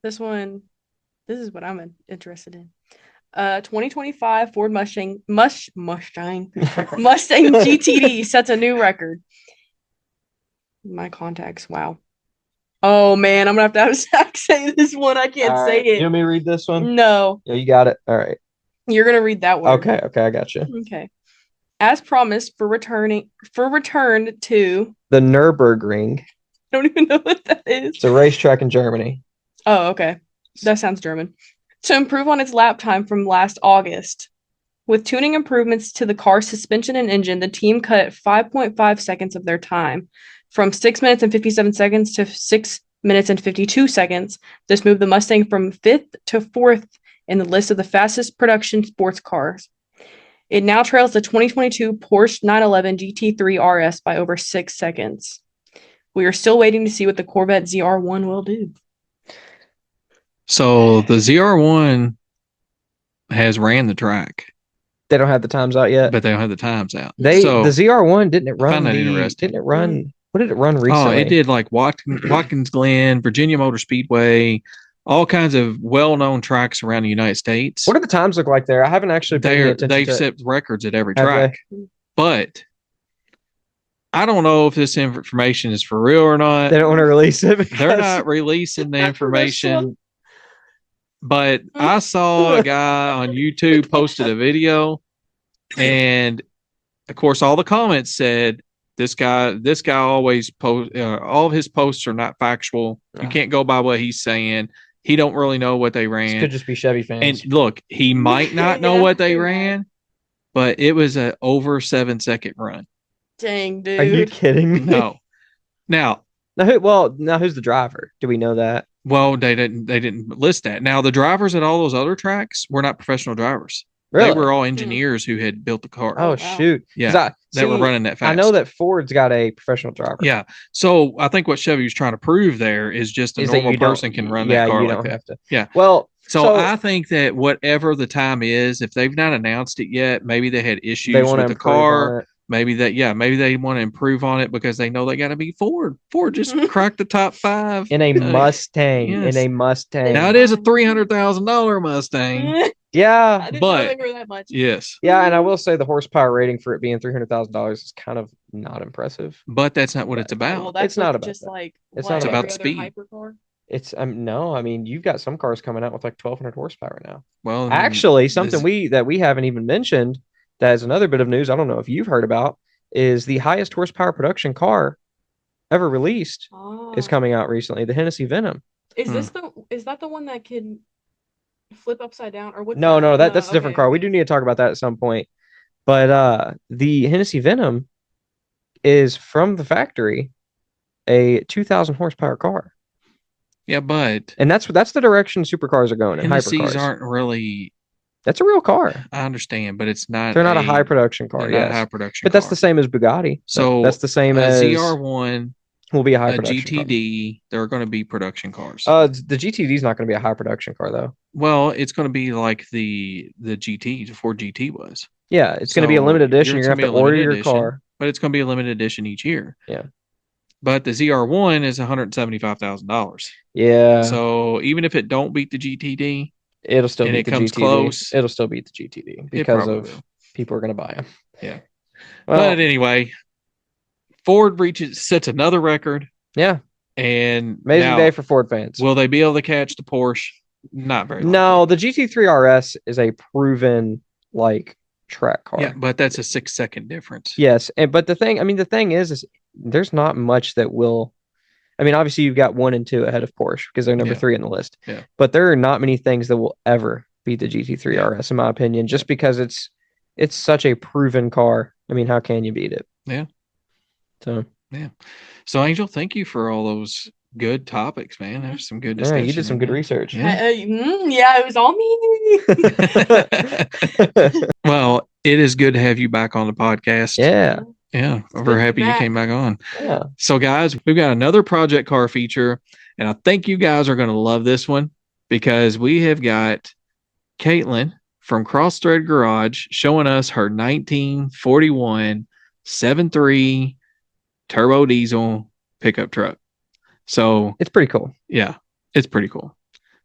A: This is what I'm interested in. 2025 Ford Mustang GTD sets a new record. My contacts, wow. Oh man, I'm gonna have Zach say this one. I can't say it.
C: You want me to read this one?
A: No.
C: Yeah, you got it. All right.
A: You're gonna read that one.
C: Okay, I got you.
A: Okay. As promised, for return to
C: the Nürburgring.
A: I don't even know what that is.
C: It's a racetrack in Germany.
A: Oh, okay. That sounds German. To improve on its lap time from last August. With tuning improvements to the car's suspension and engine, the team cut 5.5 seconds of their time, from 6 minutes and 57 seconds to 6 minutes and 52 seconds. This moved the Mustang from 5th to 4th in the list of the fastest production sports cars. It now trails the 2022 Porsche 911 GT3 RS by over 6 seconds. We are still waiting to see what the Corvette ZR1 will do.
B: So the ZR1 has ran the track.
C: They don't have the times out yet,
B: but they don't have the times out.
C: The ZR1 didn't it run? Didn't it run? What did it run recently?
B: Oh, it did like Watkins Glen, Virginia Motor Speedway, all kinds of well-known tracks around the United States.
C: What do the times look like there? I haven't actually paid attention.
B: They've set records at every track, but I don't know if this information is for real or not.
C: They don't want to release it.
B: They're not releasing the information. But I saw a guy on YouTube posted a video, and of course, all the comments said, this guy always post, all of his posts are not factual. You can't go by what he's saying. He don't really know what they ran.
C: This could just be Chevy fans.
B: And look, he might not know what they ran, but it was an over 7 second run.
A: Dang, dude.
C: Are you kidding me?
B: No. Now
C: who's the driver? Do we know that?
B: Well, they didn't list that. Now, the drivers at all those other tracks were not professional drivers.
C: Really?
B: They were all engineers who had built the car.
C: Oh, shoot.
B: Yeah, they were running that fast.
C: I know that Ford's got a professional driver.
B: Yeah. So I think what Chevy was trying to prove there is just a normal person can run that car like that.
C: Have to.
B: Yeah.
C: Well,
B: so I think that whatever the time is, if they've not announced it yet, maybe they had issues with the car. Maybe they want to improve on it because they know they got to be Ford. Ford just cracked the top 5
C: in a Mustang.
B: Yes.
C: In a Mustang.
B: Now it is a $300,000 Mustang.
C: Yeah,
A: I didn't know they were that much.
B: Yes.
C: Yeah, and I will say the horsepower rating for it being $300,000 is kind of not impressive.
B: But that's not what it's about.
A: Well, that's
C: it's not about
A: just
C: that.
A: like
C: it's
B: not about the speed.
A: Hypercar?
C: It's no. I mean, you've got some cars coming out with like 1,200 horsepower now.
B: Well,
C: actually, something that we haven't even mentioned that is another bit of news. I don't know if you've heard about. Is the highest horsepower production car ever released is coming out recently, the Hennessy Venom.
A: Is that the one that can flip upside down or what?
C: No, that's a different car. We do need to talk about that at some point. But the Hennessy Venom is from the factory a 2,000 horsepower car.
B: Yeah, but
C: and that's the direction supercars are going. And
B: Hennessy's
C: hypercars
B: aren't really
C: That's a real car.
B: I understand, but it's not.
C: They're not a high production car.
B: They're not a
C: Yes.
B: high production
C: But that's
B: car.
C: the same as Bugatti.
B: So
C: that's the same
B: a
C: as
B: ZR1,
C: will be a high
B: a
C: production
B: GTD. They're going to be production cars.
C: car. The GTD is not going to be a high production car though.
B: Well, it's going to be like the GT, the Ford GT was.
C: Yeah, it's going to be a
B: So
C: limited edition.
B: it's
C: You're
B: gonna
C: going to
B: be
C: have
B: a
C: to order
B: limited
C: your
B: edition,
C: car.
B: but it's going to be a limited edition each year.
C: Yeah.
B: But the ZR1 is $175,000.
C: Yeah.
B: So even if it don't beat the GTD,
C: It'll still
B: and
C: beat
B: it
C: the
B: comes
C: GTD.
B: close,
C: It'll still beat the GTD because of people are going to buy them.
B: Yeah.
C: Well,
B: but anyway, Ford sets another record.
C: Yeah.
B: And
C: amazing day for Ford fans.
B: Will they be able to catch the Porsche? Not very likely.
C: No, the GT3 RS is a proven like track car.
B: Yeah, but that's a 6-second difference.
C: Yes, but the thing is there's not much that will. I mean, obviously you've got 1 and 2 ahead of Porsche because they're number 3 on the list.
B: Yeah.
C: But there are not many things that will ever beat the GT3 RS, in my opinion, just because it's such a proven car. I mean, how can you beat it?
B: Yeah.
C: So.
B: Yeah. So Angel, thank you for all those good topics, man. There's some good discussion.
C: Yeah, you did some good research.
A: Yeah, it was all me.
B: Well, it is good to have you back on the podcast.
C: Yeah.
B: Yeah, we're happy you came back on.
C: Yeah.
B: So, guys, we've got another project car feature, and I think you guys are going to love this one because we have got K8lynn from Crossthread Garage showing us her 1941 7.3 turbo diesel pickup truck. So
C: it's pretty cool.
B: Yeah, it's pretty cool.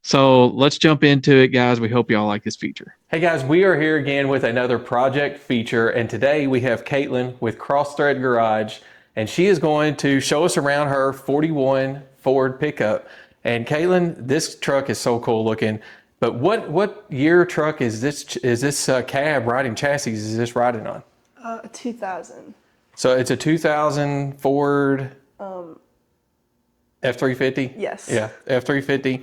B: So let's jump into it, guys. We hope y'all like this feature. Hey guys, we are here again with another project feature, and today we have K8lynn with Crossthread Garage, and she is going to show us around her 41 Ford pickup. And K8lynn, this truck is so cool looking. But what year truck is this? Is this cab riding chassis? Is this riding on?
D: 2000.
B: So it's a 2000 Ford F350.
D: Yes.
B: Yeah, F350.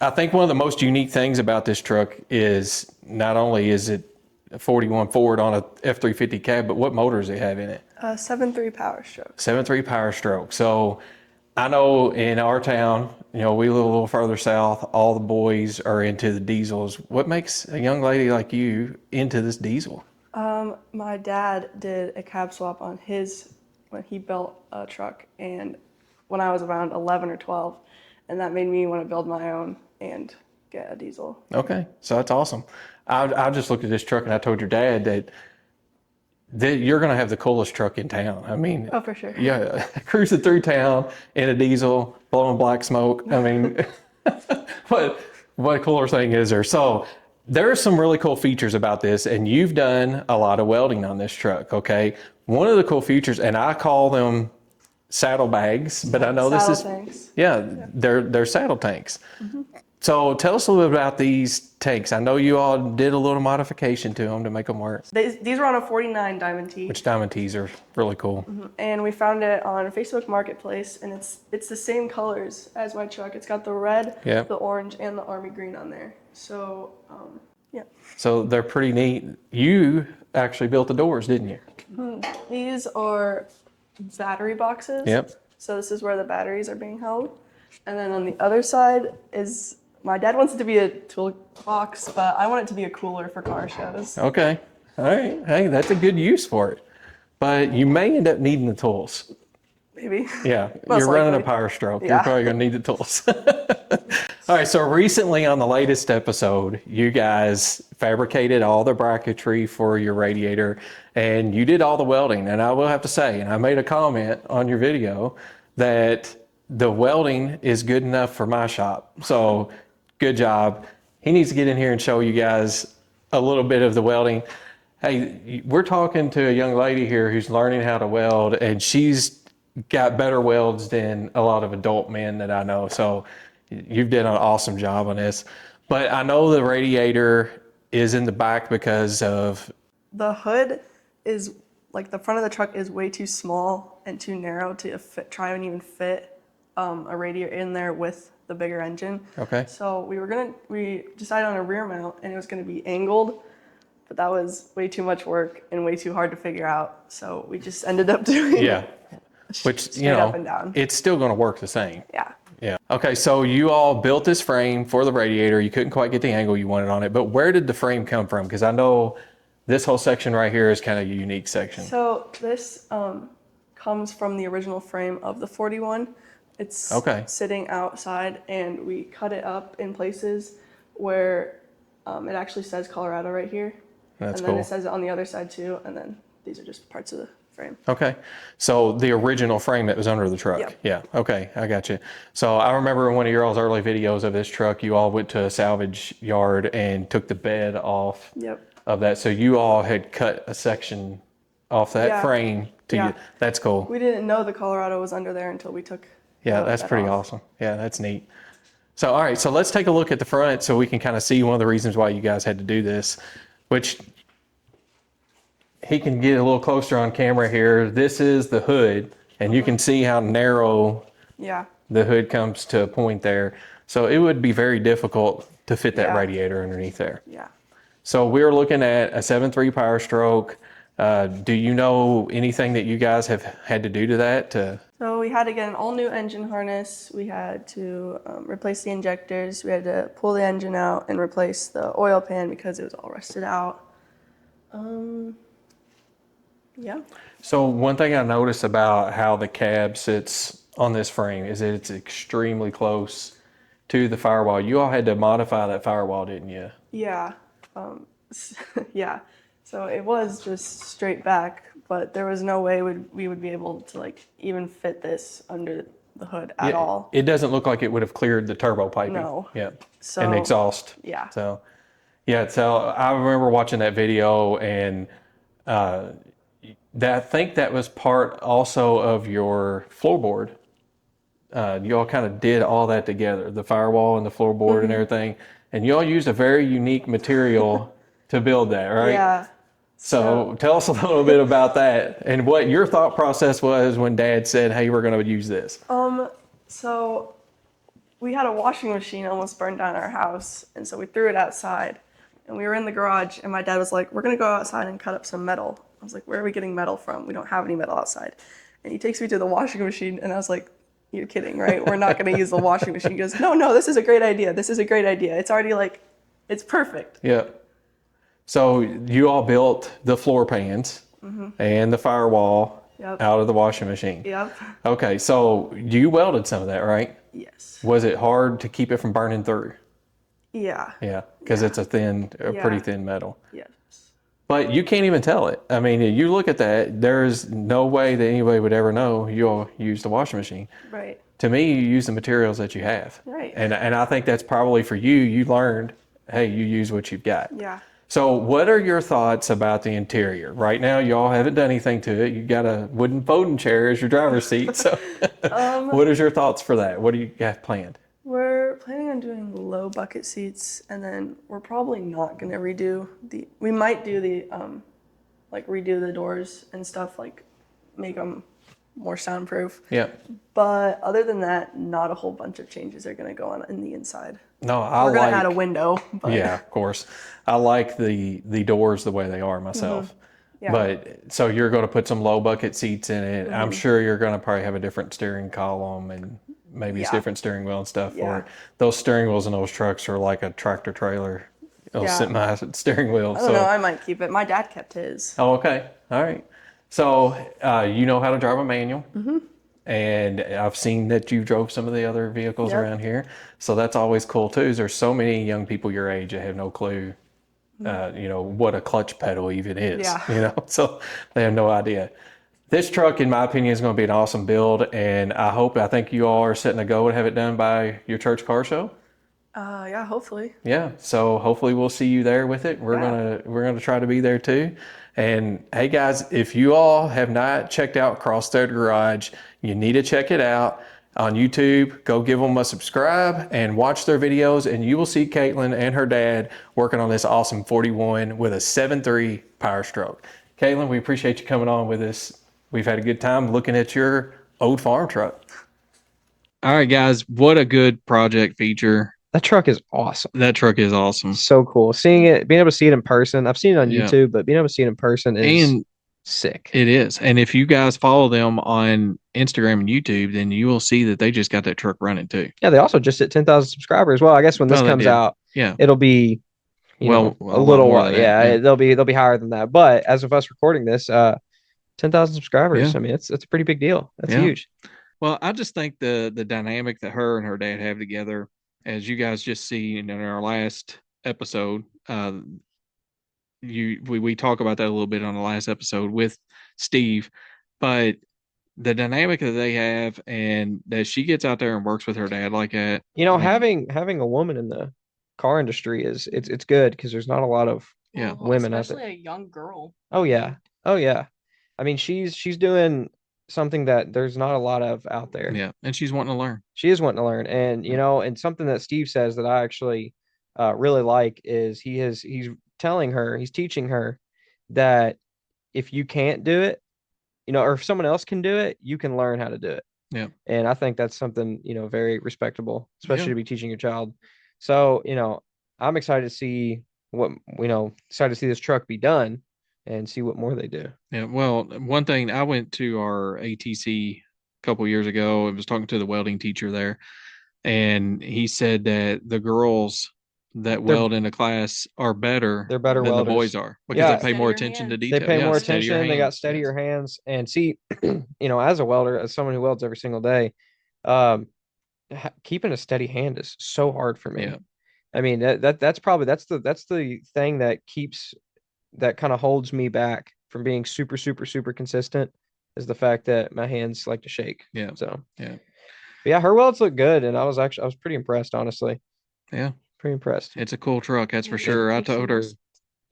B: I think one of the most unique things about this truck is not only is it a 41 Ford on a F350 cab, but what motor does it have in it?
D: 7.3 Power Stroke.
B: 7.3 Power Stroke. So I know in our town, we live a little further south, all the boys are into the diesels. What makes a young lady like you into this diesel?
D: My dad did a cab swap on when he built a truck, and when I was around 11 or 12, and that made me want to build my own and get a diesel.
B: Okay, so that's awesome. I just looked at this truck and I told your dad that you're going to have the coolest truck in town. I mean,
D: oh, for sure.
B: Yeah, cruising through town in a diesel, blowing black smoke. I mean, what cooler thing is there? So there are some really cool features about this, and you've done a lot of welding on this truck, okay? One of the cool features, and I call them saddlebags, but I know this is
D: tanks.
B: Yeah, they're saddle tanks. Mm-hmm. So tell us a little bit about these tanks. I know you all did a little modification to them to make them work.
D: These were on a 49 Diamond T.
B: Which Diamond T's are really cool.
D: Mm-hmm. And we found it on Facebook Marketplace, and it's the same colors as my truck. It's got the red, the orange, and the army green on there. So yeah.
B: So they're pretty neat. You actually built the doors, didn't you?
D: Mm-hmm. These are battery boxes.
B: Yep.
D: So this is where the batteries are being held. And then on the other side is, my dad wants it to be a toolbox, but I want it to be a cooler for car shows.
B: Okay. All right. Hey, that's a good use for it. But you may end up needing the tools.
D: Maybe.
B: Yeah.
D: Most
B: You're running a
D: likely.
B: Power Stroke.
D: Yeah.
B: You're probably going to need the tools. All right. So recently on the latest episode, you guys fabricated all the bracketry for your radiator and you did all the welding. And I will have to say, and I made a comment on your video that the welding is good enough for my shop. So good job. He needs to get in here and show you guys a little bit of the welding. Hey, we're talking to a young lady here who's learning how to weld, and she's got better welds than a lot of adult men that I know. So you've done an awesome job on this. But I know the radiator is in the back because of...
D: The hood is, like, the front of the truck is way too small and too narrow to try and even fit a radiator in there with the bigger engine.
B: Okay.
D: So we decided on a rear mount, and it was gonna be angled, but that was way too much work and way too hard to figure out. So we just ended up doing
B: Yeah. Which,
D: straight up and down.
B: it's still going to work the same.
D: Yeah.
B: Yeah. Okay, so you all built this frame for the radiator. You couldn't quite get the angle you wanted on it, but where did the frame come from? Because I know this whole section right here is kind of a unique section.
D: So this comes from the original frame of the 41. It's sitting outside, and we cut it up in places where it actually says Colorado right here.
B: That's
D: and then
B: cool.
D: it says it on the other side too, and then these are just parts of the frame.
B: Okay. So the original frame that was under the truck.
D: Yep.
B: Yeah. Okay. I got you. So I remember in one of your all's early videos of this truck, you all went to a salvage yard and took the bed off of that. So you all had cut a section off that frame to you. That's cool.
D: We didn't know the Colorado was under there until we took
B: that's pretty awesome. Yeah, that's neat. So, all right. So let's take a look at the front so we can kind of see one of the reasons why you guys had to do this, which he can get a little closer on camera here. This is the hood, and you can see how narrow the hood comes to a point there. So it would be very difficult to fit that radiator underneath there.
D: Yeah.
B: So we're looking at a 7.3 Power Stroke. Do you know anything that you guys have had to do to that?
D: So we had to get an all new engine harness. We had to replace the injectors. We had to pull the engine out and replace the oil pan because it was all rusted out. Yeah.
B: So one thing I noticed about how the cab sits on this frame is that it's extremely close to the firewall. You all had to modify that firewall, didn't you?
D: Yeah. Yeah. So it was just straight back, but there was no way we would be able to like even fit this under the hood at all.
B: It doesn't look like it would have cleared the turbo piping.
D: No.
B: Yeah.
D: So,
B: and the exhaust.
D: Yeah.
B: So I remember watching that video, and I think that was part also of your floorboard. You all kind of did all that together, the firewall and the floorboard and everything. And you all used a very unique material to build that, right?
D: Yeah.
B: So tell us a little bit about that and what your thought process was when Dad said, hey, we're going to use this.
D: So we had a washing machine almost burned down our house. And so we threw it outside. And we were in the garage, and my dad was like, we're going to go outside and cut up some metal. I was like, where are we getting metal from? We don't have any metal outside. And he takes me to the washing machine, and I was like, you're kidding, right? We're not going to use the washing machine. He goes, no, this is a great idea. This is a great idea. It's already like, it's perfect.
B: Yeah. So you all built the floor pans and the firewall out of the washing machine.
D: Yep.
B: Okay, so you welded some of that, right?
D: Yes.
B: Was it hard to keep it from burning through?
D: Yeah.
B: Yeah, because it's a pretty thin metal.
D: Yes.
B: But you can't even tell it. I mean, you look at that, there's no way that anybody would ever know you all used a washing machine.
D: Right.
B: To me, you use the materials that you have.
D: Right.
B: And I think that's probably for you. You learned, hey, you use what you've got.
D: Yeah.
B: So what are your thoughts about the interior? Right now, you all haven't done anything to it. You got a wooden folding chair as your driver's seat. So what is your thoughts for that? What do you got planned?
D: We're planning on doing low bucket seats, and then we're probably not going to redo we might do redo the doors and stuff, like make them more soundproof.
B: Yeah.
D: But other than that, not a whole bunch of changes are going to go on in the inside.
B: No,
D: we're going to add a window. But.
B: Yeah, of course. I like the doors the way they are myself.
D: Yeah.
B: But so you're going to put some low bucket seats in it. I'm sure you're going to probably have a different steering column and maybe it's different steering wheel and stuff for it. Those steering wheels in those trucks are like a tractor trailer. Semi steering wheel.
D: I don't know. I might keep it. My dad kept his.
B: Oh, okay. All right. So you know how to drive a manual. And I've seen that you drove some of the other vehicles around here. So that's always cool too. Is there's so many young people your age that have no clue, what a clutch pedal even is.
D: Yeah.
B: So they have no idea. This truck, in my opinion, is going to be an awesome build, and I think you all are setting a goal to have it done by your church car show.
D: Yeah, hopefully.
B: Yeah, so hopefully we'll see you there with it. We're gonna try to be there too. And hey guys, if you all have not checked out Crossthread Garage, you need to check it out on YouTube. Go give them a subscribe and watch their videos, and you will see K8lynn and her dad working on this awesome 41 with a 7.3 Power Stroke. K8lynn, we appreciate you coming on with us. We've had a good time looking at your old farm truck. All right, guys, what a good project feature.
C: That truck is awesome.
B: That truck is awesome.
C: So cool. Being able to see it in person. I've seen it on YouTube, but being able to see it in person is Sick.
B: It is. And if you guys follow them on Instagram and YouTube, then you will see that they just got that truck running too.
C: Yeah, they also just hit 10,000 subscribers. Well, I guess when this
B: Well, they
C: comes
B: did.
C: out,
B: Yeah.
C: it'll be
B: Well,
C: a
B: a lot
C: little
B: more
C: while.
B: than that,
C: Yeah,
B: yeah.
C: they'll be higher than that. But as of us recording this, 10,000 subscribers.
B: Yeah.
C: I mean, it's a pretty big deal. That's
B: Yeah.
C: huge.
B: Well, I just think the dynamic that her and her dad have together, as you guys just see in our last episode, we talk about that a little bit on the last episode with Steve, but the dynamic that they have and that she gets out there and works with her dad like that.
C: Having a woman in the car industry it's good because there's not a lot of women out
A: especially
C: there.
A: a young girl.
C: Oh yeah. I mean, she's doing something that there's not a lot of out there.
B: Yeah, and she's wanting to learn.
C: She is wanting to learn, and and something that Steve says that I actually really like is he's teaching her that if you can't do it, or if someone else can do it, you can learn how to do it.
B: Yeah.
C: And I think that's something, very respectable, especially
B: Yeah.
C: to be teaching your child. So, I'm excited to see excited to see this truck be done and see what more they do.
B: Yeah. Well, one thing, I went to our ATC a couple years ago. I was talking to the welding teacher there, and he said that the girls that weld in a class are better
C: They're better
B: than
C: welders.
B: the boys are because
C: Yeah.
B: they pay more attention to detail.
C: They pay
B: Yeah,
C: more
B: steadier
C: attention. They got
B: hands.
C: steadier
B: Yes.
C: hands. And see, as a welder, as someone who welds every single day, keeping a steady hand is so hard for me.
B: Yeah.
C: I mean, that's the thing that kind of holds me back from being super, super, super consistent is the fact that my hands like to shake.
B: Yeah.
C: So
B: Yeah.
C: But yeah, her welds look good, and I was pretty impressed, honestly.
B: Yeah.
C: Pretty impressed.
B: It's a cool truck, that's for sure. I told her,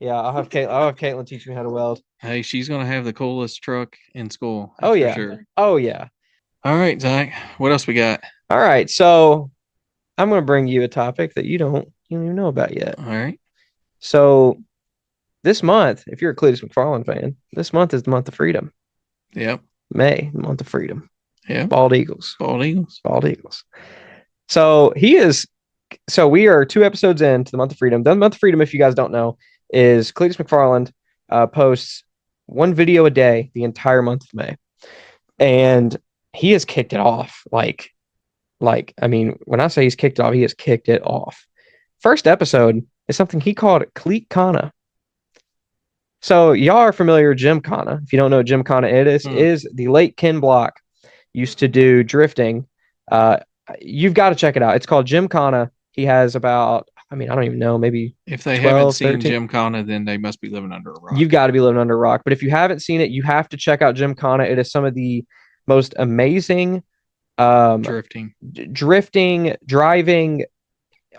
C: Yeah, I'll have K8lynn teach me how to weld.
B: hey, she's gonna have the coolest truck in school.
C: Oh
B: for
C: yeah.
B: sure.
C: Oh yeah.
B: All right, Zach. What else we got?
C: All right, so I'm gonna bring you a topic that you don't even know about yet.
B: All right.
C: So this month, if you're a Cletus McFarland fan, this month is the month of freedom.
B: Yep.
C: May, the month of freedom.
B: Yeah.
C: Bald Eagles.
B: Bald Eagles.
C: Bald Eagles. So we are 2 episodes into the month of freedom. The month of freedom, if you guys don't know, is Cletus McFarland posts 1 video a day the entire month of May. And he has kicked it off. I mean, when I say he's kicked it off, he has kicked it off. First episode is something he called Cleat-Kana. So y'all are familiar with Jim Kana. If you don't know what Jim Kana is the late Ken Block used to do drifting. You've got to check it out. It's called Jim Kana. He has about, I don't even know, maybe
B: if they
C: 12,
B: haven't seen
C: 13.
B: Jim Kana, then they must be living under a rock.
C: You've got to be living under a rock. But if you haven't seen it, you have to check out Jim Kana. It is some of the most amazing
B: drifting,
C: driving,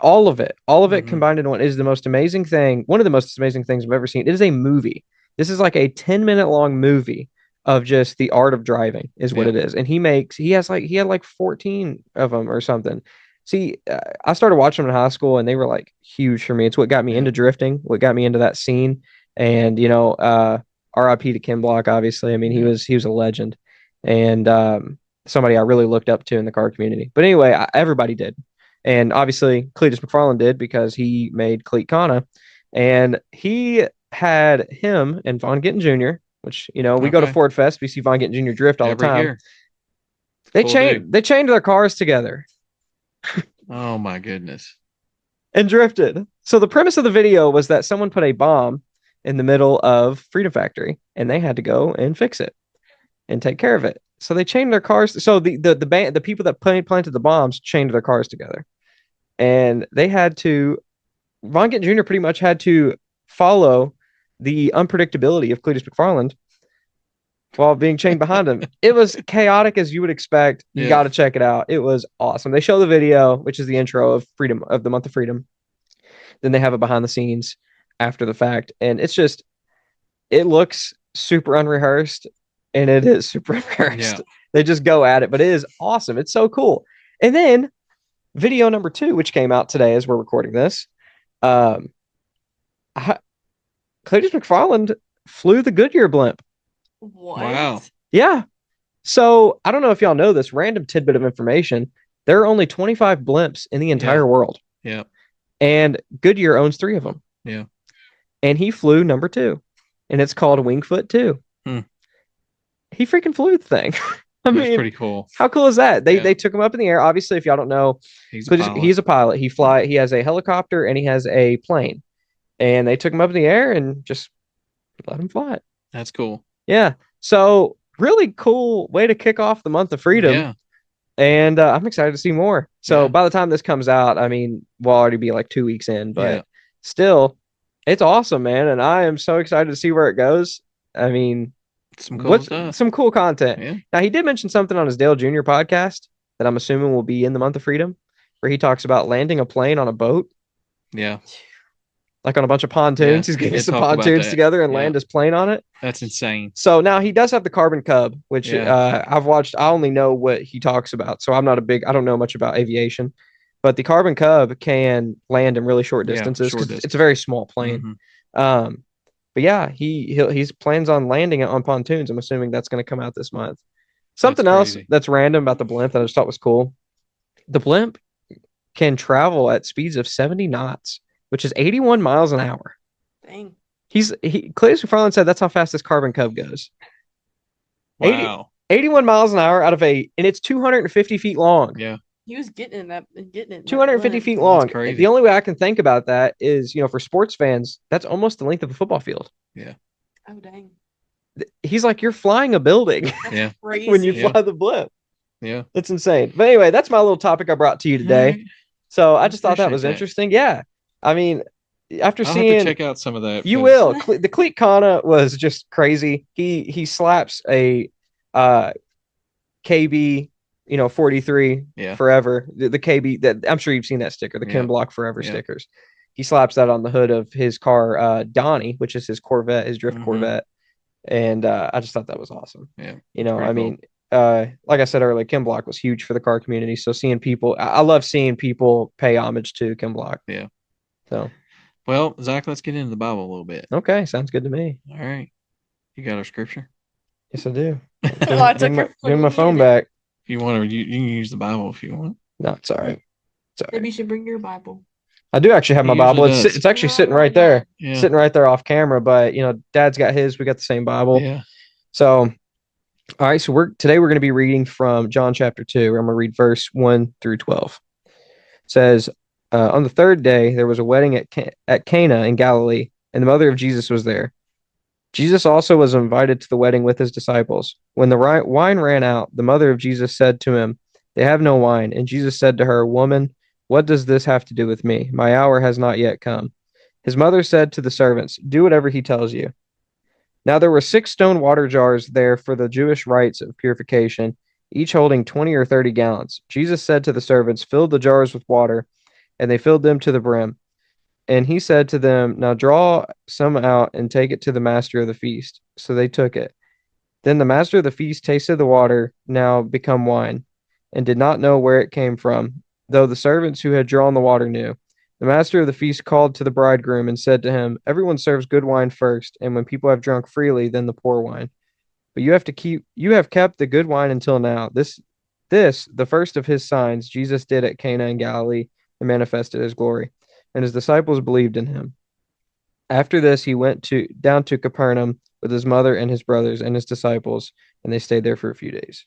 C: all of it combined in one is the most amazing thing. One of the most amazing things I've ever seen. It is a movie. This is like a 10-minute long movie of just the art of driving is what it is. And he had like 14 of them or something. See, I started watching them in high school and they were like huge for me. It's what got me into drifting, what got me into that scene. And, RIP to Ken Block, obviously. I mean, he was a legend and somebody I really looked up to in the car community. But anyway, everybody did. And obviously Cletus McFarland did because he made Cleat-Kana. And he had him and Von Gittin Jr., which, we go to Ford Fest, we see Von Gittin Jr. drift all the time.
B: Year.
C: They chained their cars together.
B: Oh my goodness.
C: And drifted. So the premise of the video was that someone put a bomb in the middle of Freedom Factory and they had to go and fix it and take care of it. So they chained their cars. So the people that planted the bombs chained their cars together. And they had to, Von Gittin Jr. pretty much had to follow the unpredictability of Cletus McFarland while being chained behind him. It was chaotic as you would expect. You got to check it out. It was awesome. They show the video, which is the intro of the month of freedom. Then they have it behind the scenes after the fact. And it looks super unrehearsed and it is super unrehearsed. Yeah. They just go at it, but it is awesome. It's so cool. And then video number 2, which came out today as we're recording this, Cletus McFarland flew the Goodyear blimp.
A: What?
B: Wow.
C: Yeah. So I don't know if y'all know this random tidbit of information. There are only 25 blimps in the entire world.
B: Yeah.
C: And Goodyear owns 3 of them.
B: Yeah.
C: And he flew number 2. And it's called Wingfoot 2. he freaking flew the thing. I
B: That's
C: mean,
B: pretty cool.
C: how cool is that? They
B: Yeah.
C: they took him up in the air. Obviously, if y'all don't know,
B: He's a
C: so
B: pilot.
C: he's a pilot. He has a helicopter and he has a plane. And they took him up in the air and just let him fly it.
B: That's cool.
C: Yeah. So really cool way to kick off the month of freedom.
B: Yeah.
C: And I'm excited to see more. So
B: Yeah.
C: by the time this comes out, I mean, we'll already be like 2 weeks in, but
B: Yeah.
C: still, it's awesome, man. And I am so excited to see where it goes. I mean,
B: Some cool stuff.
C: some cool content.
B: Yeah.
C: Now, he did mention something on his Dale Jr. podcast that I'm assuming will be in the month of freedom, where he talks about landing a plane on a boat,
B: Yeah.
C: like on a bunch of pontoons.
B: Yeah,
C: He's
B: he
C: getting
B: did
C: some
B: talk about
C: pontoons
B: that.
C: together and
B: Yeah.
C: land his plane on it.
B: That's insane.
C: So now he does have the Carbon Cub, which
B: Yeah.
C: I've watched. I only know what he talks about, so I don't know much about aviation. But the Carbon Cub can land in really short
B: Yeah,
C: distances
B: short
C: because it's a very small plane.
B: Mhm.
C: But yeah, he's plans on landing it on pontoons. I'm assuming that's going to come out this month. Something else
B: crazy.
C: that's random about the blimp that I just thought was cool. The blimp can travel at speeds of 70 knots, which is 81 miles an hour.
A: Dang.
C: Clayus McFarland said that's how fast this Carbon Cub goes.
B: Wow.
C: 81 miles an hour and it's 250 feet long.
B: Yeah.
A: He was getting it.
C: 250 feet
B: That's
C: long.
B: crazy.
C: The only way I can think about that is, for sports fans, that's almost the length of a football field.
A: Oh dang.
C: He's like, you're flying a building
B: Yeah.
A: Crazy.
C: when you
B: Yeah.
C: fly the blimp.
B: Yeah.
C: It's insane. But anyway, that's my little topic I brought to you today.
B: Alright.
C: So I just thought that
B: Appreciate
C: was
B: that.
C: interesting. Yeah. I mean, after
B: I'll have
C: seeing,
B: to check out some of that.
C: you
B: 'cause-
C: will. The Cleat Kana was just crazy. He slaps a KB, 43
B: Yeah.
C: forever. The KB that I'm sure you've seen that sticker, the
B: Yeah.
C: Ken Block Forever
B: Yeah.
C: stickers. He slaps that on the hood of his car, Donnie, which is his Corvette, his drift
B: Mhm.
C: Corvette. And I just thought that was awesome.
B: Yeah.
C: I
B: pretty
C: mean, like I said earlier, Ken Block was huge for the car community. So seeing people, I love seeing people pay homage to Ken Block.
B: Yeah.
C: So,
B: Well, Zach, let's get into the Bible a little bit.
C: okay, sounds good to me.
B: All right. You got our scripture?
C: Yes, I do.
A: Oh, I took your
C: Give me my phone
A: phone.
C: back.
B: If you want to, you can use the Bible if you want.
C: No, it's all right. It's all right.
A: Maybe you should bring your Bible.
C: I do actually have my
B: He
C: Bible.
B: usually does.
C: It's actually
A: Oh
C: sitting
A: my
C: right there.
A: God.
B: Yeah.
C: Sitting right there off camera, but Dad's got his, we got the same Bible.
B: Yeah.
C: So, all right, so today we're going to be reading from John chapter 2. I'm going to read verse 1 through 12. It says, on the third day there was a wedding at Cana in Galilee, and the mother of Jesus was there. Jesus also was invited to the wedding with his disciples. When the wine ran out, the mother of Jesus said to him, "They have no wine." And Jesus said to her, "Woman, what does this have to do with me? My hour has not yet come." His mother said to the servants, "Do whatever he tells you." Now there were 6 stone water jars there for the Jewish rites of purification, each holding 20 or 30 gallons. Jesus said to the servants, "Fill the jars with water," and they filled them to the brim. And he said to them, "Now draw some out and take it to the master of the feast." So they took it. Then the master of the feast tasted the water, now become wine, and did not know where it came from, though the servants who had drawn the water knew. The master of the feast called to the bridegroom and said to him, "Everyone serves good wine first, and when people have drunk freely, then the poor wine. But you have kept the good wine until now." This, the first of his signs, Jesus did at Cana in Galilee and manifested his glory, and his disciples believed in him. After this, he went down to Capernaum with his mother and his brothers and his disciples, and they stayed there for a few days.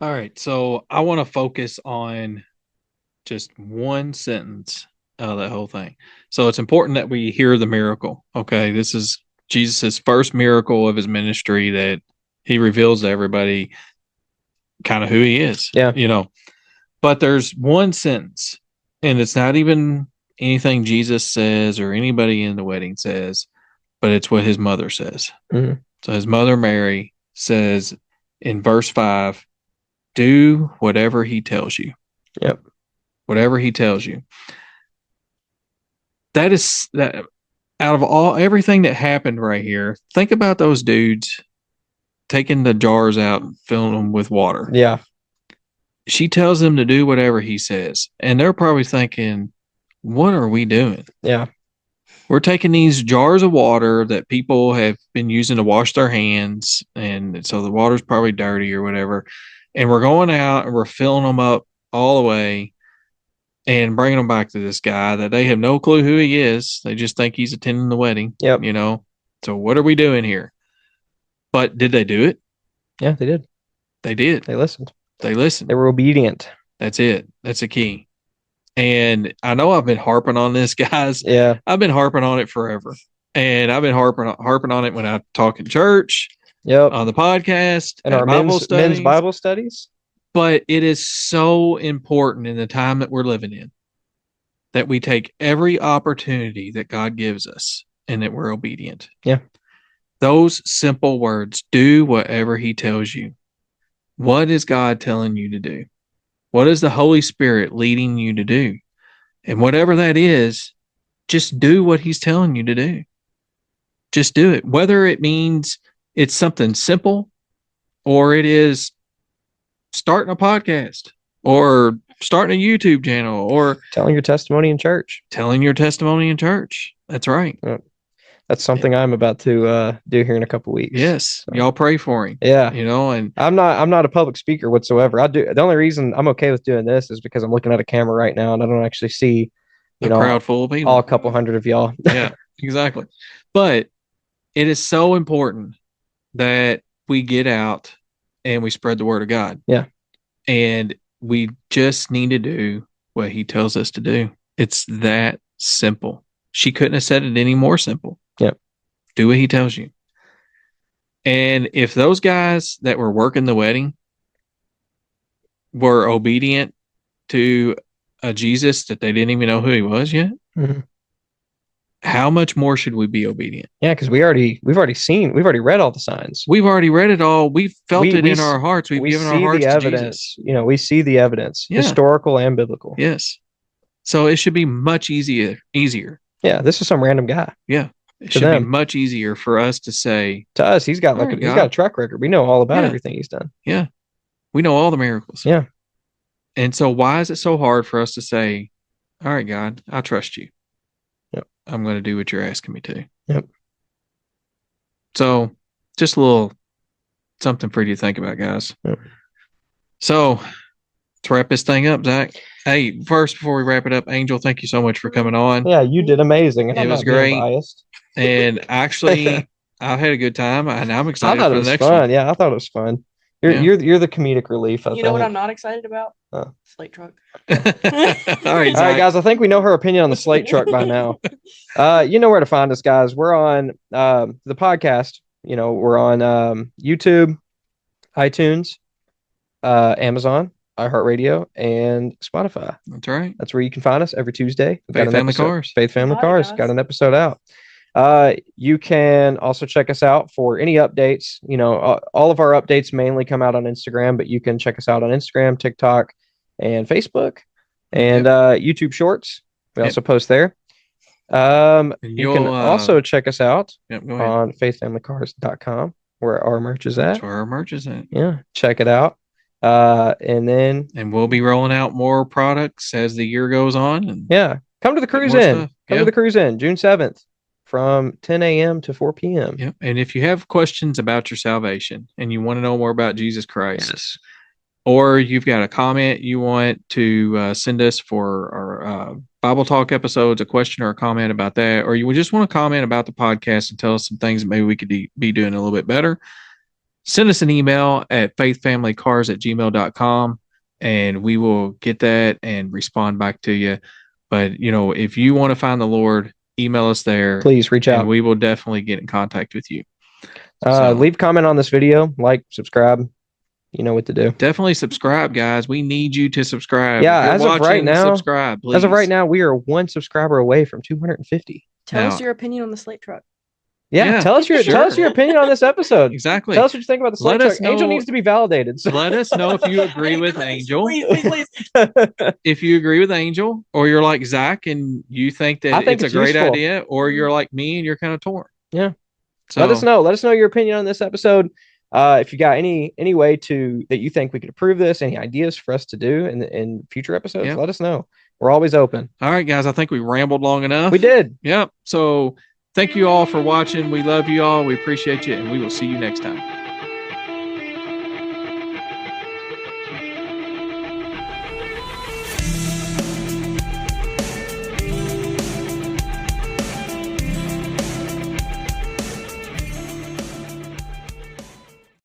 B: All right. So I want to focus on just one sentence out of that whole thing. So it's important that we hear the miracle. Okay. This is Jesus' first miracle of his ministry that he reveals to everybody kind of who he is.
C: Yeah.
B: But there's one sentence, and it's not even anything Jesus says or anybody in the wedding says, but it's what his mother says.
C: Mhm.
B: So his mother, Mary, says in verse 5, "Do whatever he tells you."
C: Yep.
B: Whatever he tells you. That is that out of everything that happened right here, think about those dudes taking the jars out and filling them with water.
C: Yeah.
B: She tells them to do whatever he says. And they're probably thinking, what are we doing?
C: Yeah.
B: We're taking these jars of water that people have been using to wash their hands. And so the water's probably dirty or whatever. And we're going out and we're filling them up all the way and bringing them back to this guy that they have no clue who he is. They just think he's attending the wedding.
C: Yep.
B: So what are we doing here? But did they do it?
C: Yeah, they did.
B: They did.
C: They listened.
B: They listened.
C: They were obedient.
B: That's it. That's a key. And I know I've been harping on this, guys.
C: Yeah.
B: I've been harping on it forever. And I've been harping on it when I talk in church,
C: Yep.
B: on the podcast,
C: And
B: at
C: our
B: Bible
C: men's Bible studies.
B: But it is so important in the time that we're living in that we take every opportunity that God gives us and that we're obedient.
C: Yeah.
B: Those simple words, do whatever he tells you. What is God telling you to do? What is the Holy Spirit leading you to do? And whatever that is, just do what he's telling you to do. Just do it. Whether it means it's something simple or it is starting a podcast or starting a YouTube channel or
C: telling your testimony in church.
B: That's right.
C: That's something I'm about to do here in a couple weeks.
B: Yes. So. Y'all pray for him.
C: Yeah.
B: And
C: I'm not a public speaker whatsoever. The only reason I'm okay with doing this is because I'm looking at a camera right now and I don't actually see,
B: crowd full of people.
C: All a couple hundred of y'all.
B: Yeah, exactly. But it is so important that we get out and we spread the word of God.
C: Yeah.
B: And we just need to do what he tells us to do. It's that simple. She couldn't have said it any more simple.
C: Yep.
B: Do what he tells you. And if those guys that were working the wedding were obedient to a Jesus that they didn't even know who he was yet, how much more should we be obedient?
C: Yeah, because we've already read all the signs.
B: We've already read it all. We've felt it in our hearts. We've given our hearts
C: the
B: to
C: evidence.
B: Jesus.
C: We see the evidence, historical and biblical.
B: Yes. So it should be much easier.
C: Yeah, this is some random guy.
B: Yeah. It should be much easier for us to say.
C: To us, he's got a track record. We know all about everything he's done.
B: Yeah. We know all the miracles.
C: Yeah.
B: And so why is it so hard for us to say, all right, God, I trust you.
C: Yep.
B: I'm going to do what you're asking me to.
C: Yep.
B: So just a little something for you to think about, guys.
C: Yep.
B: So let's wrap this thing up, Zach. Hey, first, before we wrap it up, Angel, thank you so much for coming on.
C: Yeah, you did amazing.
B: It was great. And actually, I've had a good time, and I'm excited for the next one.
C: Yeah, I thought it was fun. You're the comedic relief.
A: You know what I'm not excited about? Slate Truck.
B: All right,
C: guys. I think we know her opinion on the Slate Truck by now. You know where to find us, guys. We're on the podcast. We're on YouTube, iTunes, Amazon, iHeartRadio, and Spotify.
B: That's right.
C: That's where you can find us every Tuesday.
B: Faith Family Cars.
C: Faith Family Cars. Got an episode out. You can also check us out for any updates. All of our updates mainly come out on Instagram, but you can check us out on Instagram, TikTok, and Facebook, and YouTube Shorts. We also post there. You can also check us out on faithfamilycars.com, where our merch is at.
B: That's where our merch is at.
C: Yeah, check it out. And
B: we'll be rolling out more products as the year goes on. And
C: come to the cruise in. Come to the cruise in June 7th. From 10 a.m. to 4 p.m.
B: Yep. And if you have questions about your salvation and you want to know more about Jesus Christ, or you've got a comment you want to send us for our Bible Talk episodes, a question or a comment about that, or you would just want to comment about the podcast and tell us some things that maybe we could be doing a little bit better, send us an email at faithfamilycars@gmail.com and we will get that and respond back to you. But, if you want to find the Lord, email us there.
C: Please reach out.
B: And we will definitely get in contact with you.
C: Leave a comment on this video, like, subscribe. You know what to do.
B: Definitely subscribe, guys. We need you to subscribe.
C: Yeah, as of right now,
B: subscribe, please.
C: As of right now, we are one subscriber away from 250.
A: Tell us your opinion on the Slate Truck.
C: Yeah, tell us your opinion on this episode.
B: Exactly.
C: Tell us what you think about the Slate Truck. Angel needs to be validated.
B: So. Let us know if you agree with Angel.
A: Please.
B: If you agree with Angel, or you're like Zach and you think that it's a great idea, or you're like me and you're kind of torn.
C: Yeah.
B: So
C: let us know. Let us know your opinion on this episode. If you got any way that you think we could improve this, any ideas for us to do in future episodes, let us know. We're always open.
B: All right, guys. I think we rambled long enough.
C: We did.
B: Yep. So thank you all for watching. We love you all. We appreciate you, and we will see you next time.